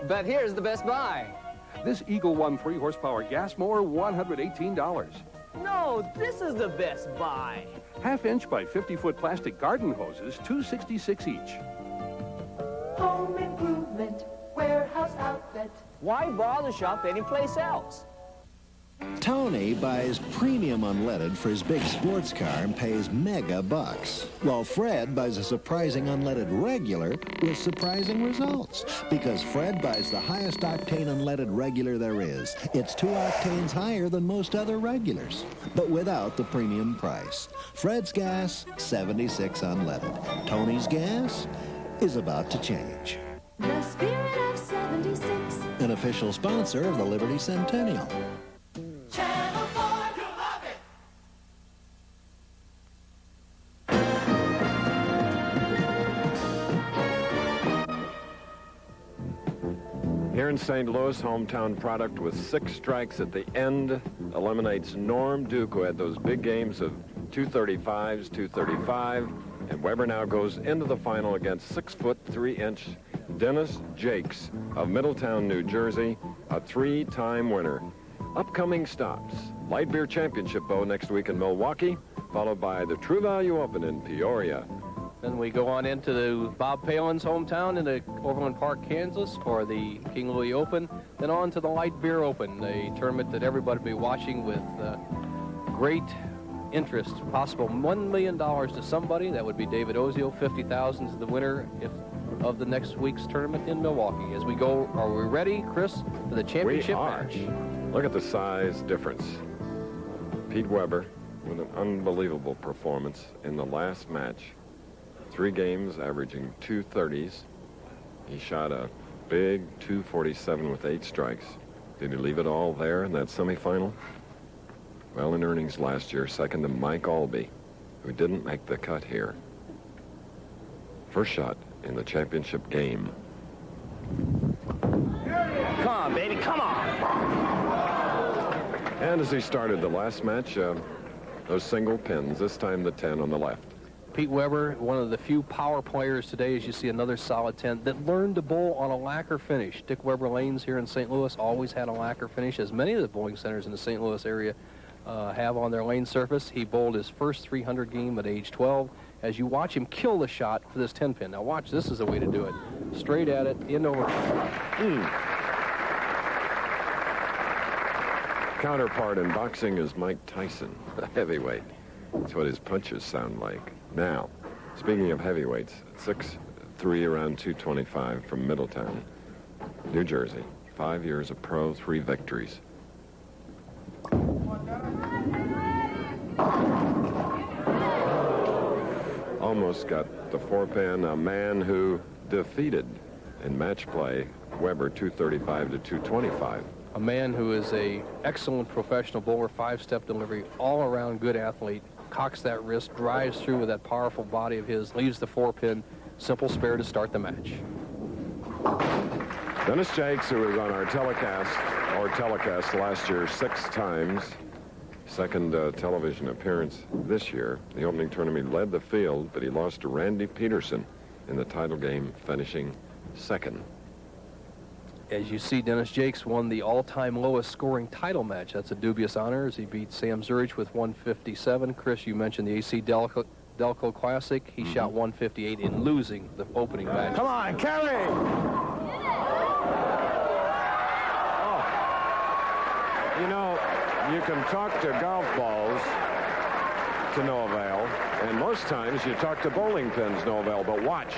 But here's the best buy. This Eagle 1 3-horsepower gas mower, $118. No, this is the best buy. Half-inch by 50-foot plastic garden hoses, $266 each. Home Improvement Warehouse Outlet. Why bother shop anyplace else? Tony buys premium unleaded for his big sports car and pays mega bucks, while Fred buys a surprising unleaded regular with surprising results, because Fred buys the highest octane unleaded regular there is. It's 2 octanes higher than most other regulars, but without the premium price. Fred's gas, 76 unleaded. Tony's gas is about to change. The Spirit of 76. An official sponsor of the Liberty Centennial. Channel 4, you love it. Here in St. Louis, hometown product with 6 strikes at the end eliminates Norm Duke, who had those big games of 235s, 235, and Weber now goes into the final against 6' 3" Dennis Jakes of Middletown, New Jersey, a 3-time winner. Upcoming stops: Light Beer Championship Bow next week in Milwaukee, followed by the True Value Open in Peoria. Then we go on into the Bob Palin's hometown in the Overland Park, Kansas, for the King Louis Open. Then on to the Light Beer Open, a tournament that everybody will be watching with great interest. Possible $1 million to somebody. That would be David Ozio. $50,000 to the winner of the next week's tournament in Milwaukee. As we go, are we ready, Chris, for the championship match? Look at the size difference. Pete Weber with an unbelievable performance in the last match. 3 games, averaging 230s. He shot a big 247 with 8 strikes. Did he leave it all there in that semifinal? Well, in earnings last year, second to Mike Albee, who didn't make the cut here. First shot in the championship game. Come on, baby, come on. And as he started the last match, those single pins, this time the 10 on the left. Pete Weber, one of the few power players today, as you see another solid 10, that learned to bowl on a lacquer finish. Dick Weber Lanes here in St. Louis always had a lacquer finish, as many of the bowling centers in the St. Louis area have on their lane surface. He bowled his first 300 game at age 12. As you watch him kill the shot for this 10-pin. Now watch, this is the way to do it. Straight at it, in over. Counterpart in boxing is Mike Tyson, the heavyweight. That's what his punches sound like. Now, speaking of heavyweights, 6'3", around 225 from Middletown, New Jersey. 5 years of pro, 3 victories. Almost got the 4-pin, a man who defeated in match play Weber 235 to 225. A man who is a excellent professional bowler, 5-step delivery, all-around good athlete, cocks that wrist, drives through with that powerful body of his, leaves the 4-pin, simple spare to start the match. Dennis Jakes, who was on our telecast last year 6 times, second television appearance this year. The opening tournament, he led the field, but he lost to Randy Peterson in the title game, finishing second. As you see, Dennis Jakes won the all-time lowest scoring title match. That's a dubious honor, as he beat Sam Zurich with 157. Chris, you mentioned the AC Delco Classic. He shot 158 in losing the opening match. Come on, Kerry! You know, you can talk to golf balls to no avail, and most times you talk to bowling pins, no avail, but watch.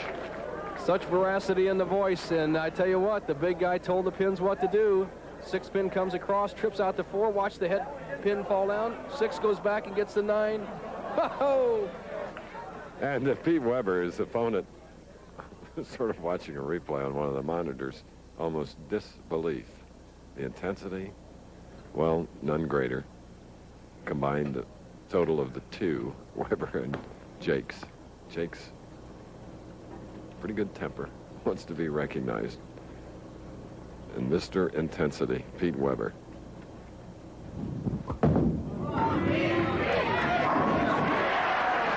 Such veracity in the voice, and I tell you what, the big guy told the pins what to do. 6-pin comes across, trips out to 4, watch the head pin fall down, 6 goes back and gets the 9. Ho-ho! And Pete Weber, his opponent, sort of watching a replay on one of the monitors, almost disbelief. The intensity, well, none greater. Combined the total of the 2, Weber and Jakes. Jake's pretty good temper, wants to be recognized. And Mr. Intensity, Pete Weber.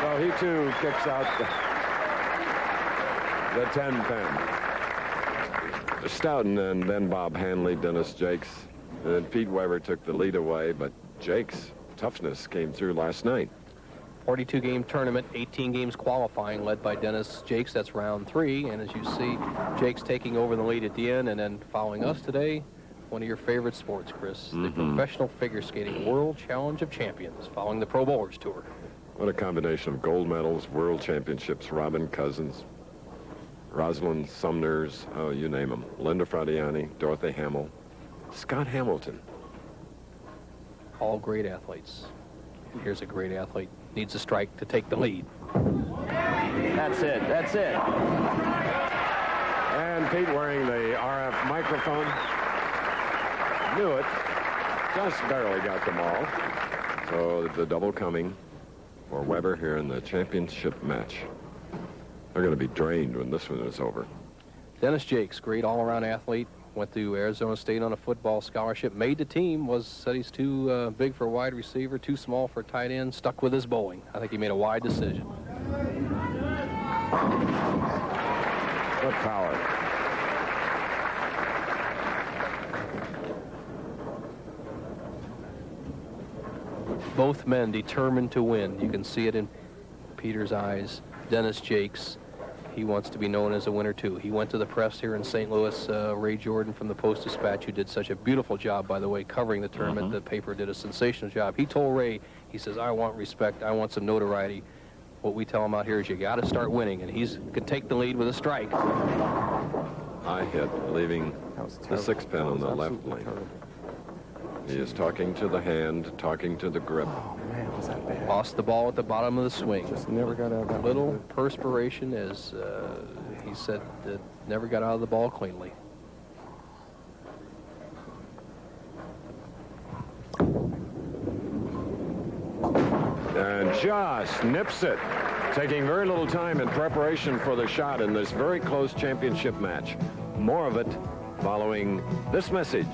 So he too kicks out the 10 pin. Stoughton and then Bob Hanley, Dennis Jakes, and then Pete Weber took the lead away, but Jakes' toughness came through last night. 42-game tournament, 18 games qualifying, led by Dennis Jakes. That's round 3. And as you see, Jakes taking over the lead at the end. And then following us today, one of your favorite sports, Chris, the Professional Figure Skating World Challenge of Champions, following the Pro Bowlers Tour. What a combination of gold medals, world championships, Robin Cousins, Rosalind Sumners, oh, you name them. Linda Fradiani, Dorothy Hamill, Scott Hamilton. All great athletes. And here's a great athlete. Needs a strike to take the lead. That's it. That's it. And Pete wearing the RF microphone. Knew it. Just barely got them all. So the double coming for Weber here in the championship match. They're going to be drained when this one is over. Dennis Jakes, great all-around athlete. Went to Arizona State on a football scholarship. Made the team. Said he's too big for a wide receiver, too small for a tight end. Stuck with his bowling. I think he made a wide decision. What power. Both men determined to win. You can see it in Peter's eyes. Dennis Jakes, he wants to be known as a winner too. He went to the press here in St. Louis. Ray Jordan from the Post-Dispatch, who did such a beautiful job, by the way, covering the tournament. The paper did a sensational job. He told Ray, he says, I want respect. I want some notoriety. What we tell him out here is you got to start winning, and he's could take the lead with a strike. High hit, leaving the 6 pin on the left lane. He is talking to the hand, talking to the grip. Oh, man, was that bad? Lost the ball at the bottom of the swing. Just never got out of that. Little perspiration, as he said, that never got out of the ball cleanly. And just nips it, taking very little time in preparation for the shot in this very close championship match. More of it following this message.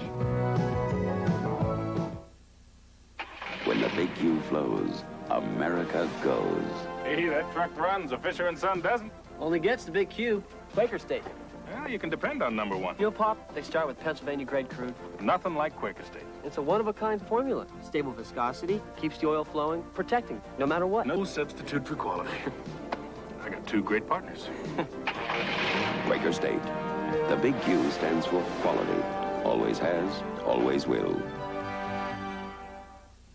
When the big Q flows, America goes. Hey, that truck runs, a Fisher & Son doesn't. Only gets the big Q. Quaker State. Well, you can depend on number 1. Fuel pop, they start with Pennsylvania-grade crude. Nothing like Quaker State. It's a one-of-a-kind formula. Stable viscosity, keeps the oil flowing, protecting, no matter what. No substitute for quality. I got 2 great partners. Quaker State. The big Q stands for quality. Always has, always will.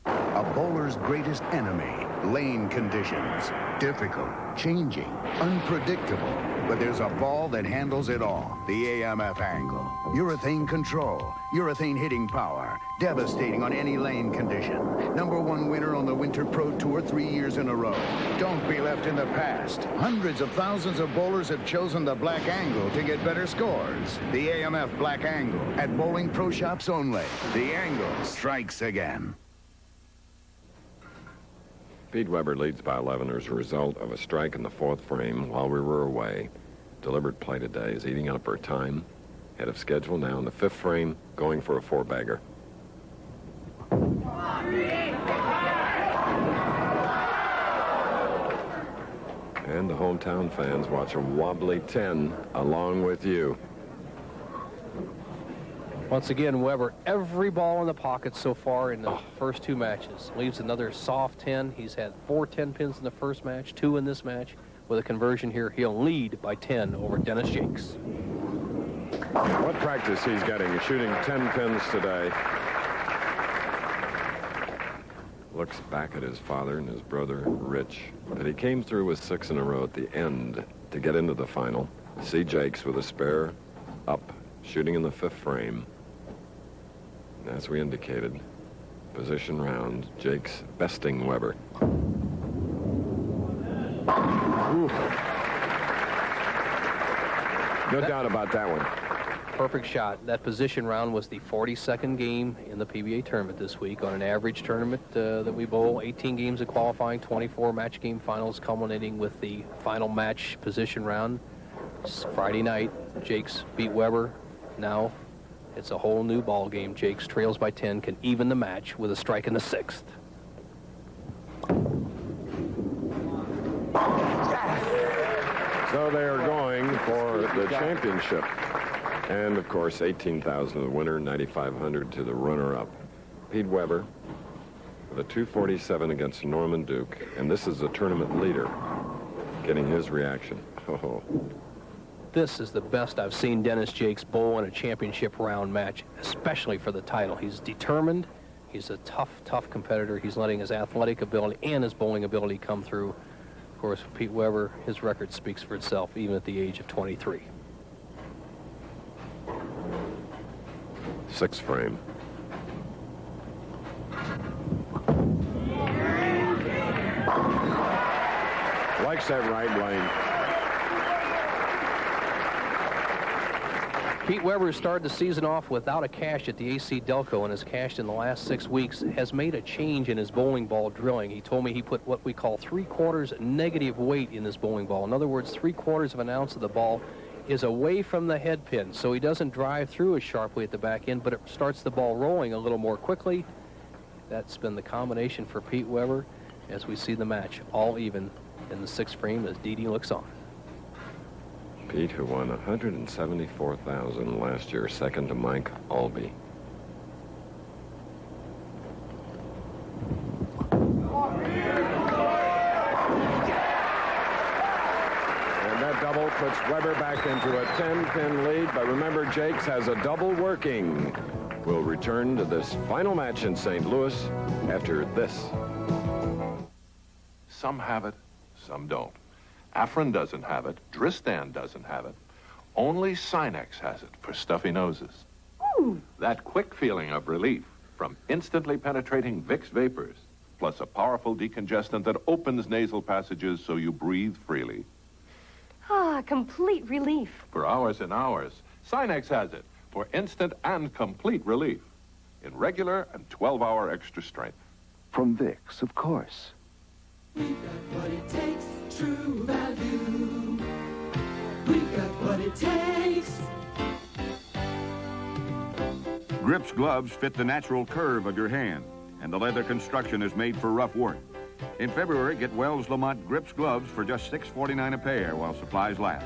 A bowler's greatest enemy, lane conditions. Difficult, changing, unpredictable. But there's a ball that handles it all, the AMF angle. Urethane control, urethane hitting power, devastating on any lane condition. #1 winner on the Winter Pro Tour 3 years in a row. Don't be left in the past. Hundreds of thousands of bowlers have chosen the Black Angle to get better scores. The AMF Black Angle, at bowling pro shops only. The Angle strikes again. Pete Weber leads by 11 as a result of a strike in the 4th frame while we were away. Deliberate play today is eating up her time. Head of schedule now in the 5th frame, going for a 4-bagger. And the hometown fans watch a wobbly 10 along with you. Once again, Weber, every ball in the pocket so far in the first 2 matches. Leaves another soft 10. He's had 4 10 pins in the first match, 2 in this match. With a conversion here, he'll lead by 10 over Dennis Jakes. What practice he's getting. He's shooting 10 pins today. Looks back at his father and his brother, Rich. But he came through with 6 in a row at the end to get into the final. See Jakes with a spare up, shooting in the 5th frame. As we indicated, position round, Jakes besting Weber. Ooh. No doubt about that one. perfect shot. That position round was the 42nd game in the PBA tournament this week. On an average tournament that we bowl, 18 games of qualifying, 24 match game finals, culminating with the final match position round. It's Friday night, Jakes beat Weber. Now it's a whole new ball game. Jakes trails by 10, can even the match with a strike in the 6th. So they are going for the championship. And, of course, $18,000 to the winner, $9,500 to the runner-up. Pete Weber with a 247 against Norman Duke. And this is the tournament leader getting his reaction. Oh. This is the best I've seen Dennis Jakes bowl in a championship round match, especially for the title. He's determined. He's a tough, tough competitor. He's letting his athletic ability and his bowling ability come through. Of course, Pete Weber, his record speaks for itself, even at the age of 23. 6th frame. Likes that right lane. Pete Weber started the season off without a cash at the AC Delco and has cashed in the last 6 weeks, has made a change in his bowling ball drilling. He told me he put what we call 3/4 negative weight in this bowling ball. In other words, 3/4 of an ounce of the ball is away from the head pin, so he doesn't drive through as sharply at the back end, but it starts the ball rolling a little more quickly. That's been the combination for Pete Weber as we see the match all even in the 6th frame as Didi looks on. Pete, who won $174,000 last year, second to Mike Albee. And that double puts Weber back into a 10-pin lead. But remember, Jakes has a double working. We'll return to this final match in St. Louis after this. Some have it, some don't. Afrin doesn't have it. Dristan doesn't have it. Only Sinex has it for stuffy noses. Ooh. That quick feeling of relief from instantly penetrating Vicks vapors, plus a powerful decongestant that opens nasal passages so you breathe freely. Ah, complete relief. For hours and hours, Sinex has it for instant and complete relief in regular and 12-hour extra strength. From Vicks, of course. We've got what it takes, true value. We've got what it takes. Grips gloves fit the natural curve of your hand, and the leather construction is made for rough work. In February, get Wells Lamont Grips gloves for just $6.49 a pair while supplies last.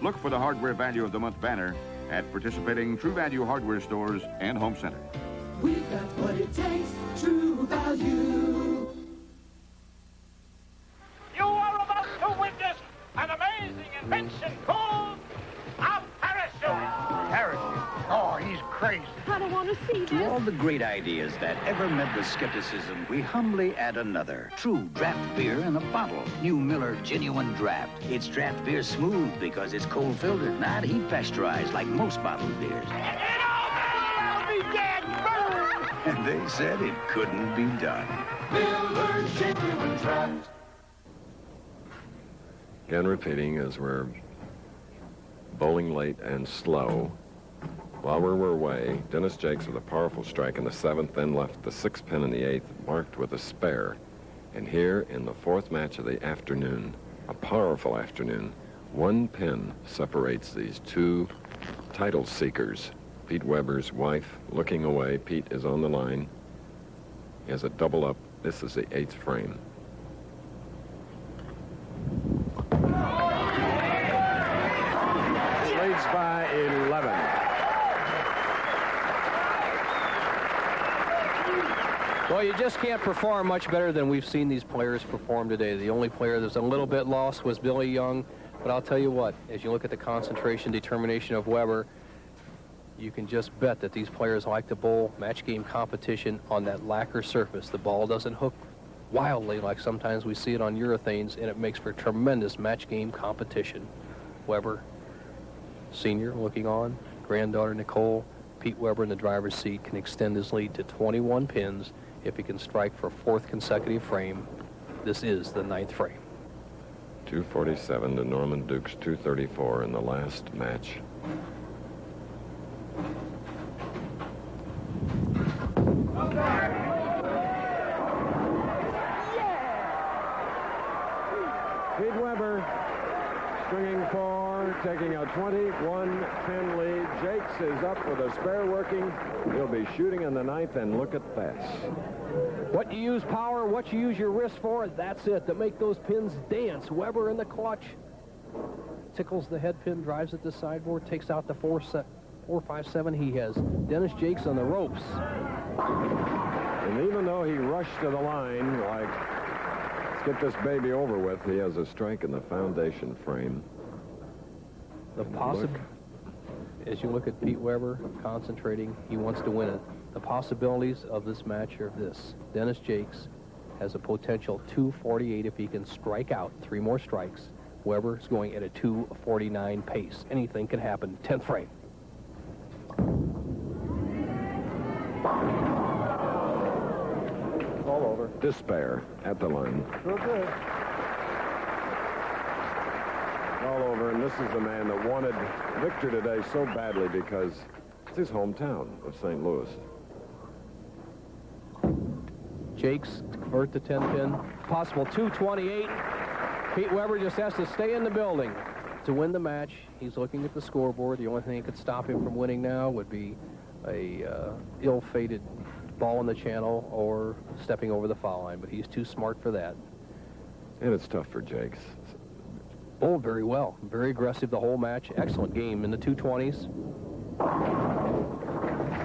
Look for the Hardware Value of the Month banner at participating True Value hardware stores and home center. We've got what it takes, true value. You are about to witness an amazing invention called a parachute. Parachute? Oh, he's crazy. I don't want to see this. To all the great ideas that ever met with skepticism, we humbly add another. True draft beer in a bottle. New Miller Genuine Draft. It's draft beer smooth because it's cold filtered, not heat pasteurized like most bottled beers. I'll be dead first. And they said it couldn't be done. Miller Genuine Draft. Again, repeating as we're bowling late and slow. While we were away, Dennis Jakes with a powerful strike in the 7th, then left the 6th pin in the 8th, marked with a spare. And here in the 4th match of the afternoon, a powerful afternoon, 1 pin separates these two title seekers. Pete Weber's wife looking away. Pete is on the line. He has a double up. This is the 8th frame. Leads by 11. Well, you just can't perform much better than we've seen these players perform today. The only player that was a little bit lost was Billy Young. But I'll tell you what, as you look at the concentration, determination of Weber, you can just bet that these players like to bowl match game competition on that lacquer surface. The ball doesn't hook wildly like sometimes we see it on urethanes, and it makes for tremendous match game competition. Weber, senior, looking on. Granddaughter Nicole. Pete Weber in the driver's seat can extend his lead to 21 pins if he can strike for 4th consecutive frame. This is the 9th frame. 247 to Norman Duke's 234 in the last match. swinging for, taking a 21-10 lead. Jakes is up with a spare working. He'll be shooting in the ninth, and look at this. What you use power, what you use your wrist for, that's it, to make those pins dance. Weber in the clutch. Tickles the head pin, drives it to sideboard, takes out the 4-5-7. He has Dennis Jakes on the ropes. And even though he rushed to the line like, let's get this baby over with, he has a strike in the foundation frame. As you look at Pete Weber concentrating, he wants to win it. The possibilities of this match are this. Dennis Jakes has a potential 248 if he can strike out 3 more strikes. Weber is going at a 249 pace. Anything can happen. 10th frame. All over. Despair at the line. So good. All over, and this is the man that wanted victory today so badly because it's his hometown of St. Louis. Jakes to convert the 10-pin. Possible 228. Pete Weber just has to stay in the building to win the match. He's looking at the scoreboard. The only thing that could stop him from winning now would be a ill-fated ball in the channel or stepping over the foul line, but he's too smart for that. And it's tough for Jakes. Oh, very well. Very aggressive the whole match. Excellent game in the 220s.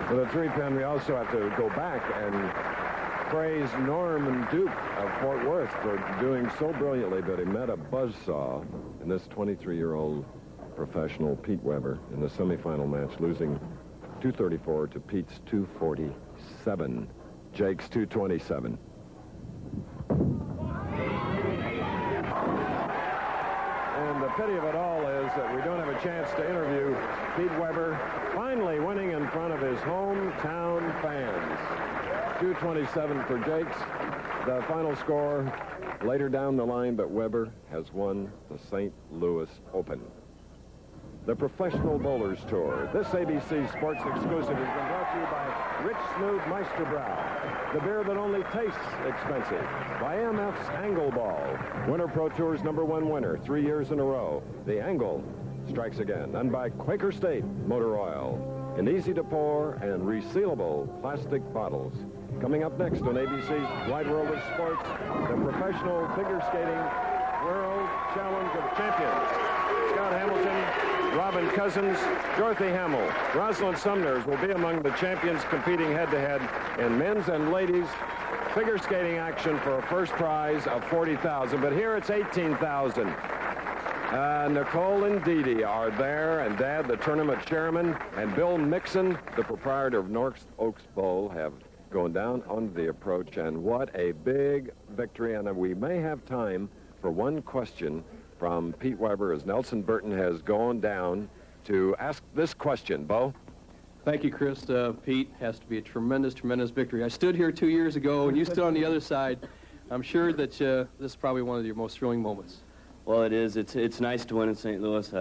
For the 3-pin, we also have to go back and praise Norman Duke of Fort Worth for doing so brilliantly that he met a buzzsaw in this 23-year-old professional, Pete Weber, in the semifinal match, losing 234 to Pete's 247. Jake's 227. And the pity of it all is that we don't have a chance to interview Pete Weber, finally winning in front of his hometown fans. 227 for Jakes. The final score later down the line, but Weber has won the St. Louis Open. The Professional Bowlers Tour. This ABC Sports exclusive has been brought to you by Rich Smooth Meisterbrow, the beer that only tastes expensive. By MF's Angle Ball, Winter Pro Tour's #1 winner 3 years in a row. The Angle strikes again. And by Quaker State Motor Oil, in easy-to-pour and resealable plastic bottles. Coming up next on ABC's Wide World of Sports, the Professional Figure Skating World Challenge of Champions. Scott Hamilton, Robin Cousins, Dorothy Hamill, Rosalind Sumners will be among the champions competing head-to-head in men's and ladies figure skating action for a first prize of $40,000. But here it's $18,000. Nicole and Dee Dee are there, and Dad, the tournament chairman, and Bill Mixon, the proprietor of North Oaks Bowl, have gone down on the approach. And what a big victory. And we may have time for one question from Pete Weber as Nelson Burton has gone down to ask this question. Bo? Thank you, Chris. Pete, has to be a tremendous, tremendous victory. I stood here 2 years ago, and you stood on the other side. I'm sure that this is probably one of your most thrilling moments. Well, it is. It's nice to win in St. Louis.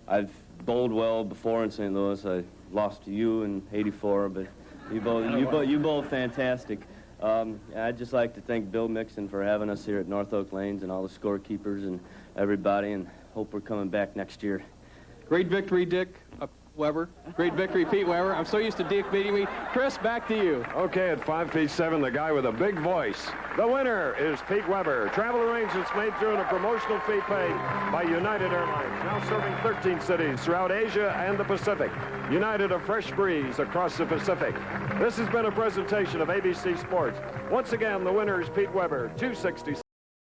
I've bowled well before in St. Louis. I lost to you in '84, but you bowled fantastic. I'd just like to thank Bill Mixon for having us here at North Oak Lanes and all the scorekeepers and everybody, and hope we're coming back next year. Great victory, Dick Weber. Great victory, Pete Weber. I'm so used to Dick beating me. Chris, back to you. Okay, at 5'7", the guy with a big voice. The winner is Pete Weber. Travel arrangements made through a promotional fee paid by United Airlines, now serving 13 cities throughout Asia and the Pacific. United, a fresh breeze across the Pacific. This has been a presentation of ABC Sports. Once again, the winner is Pete Weber, 267.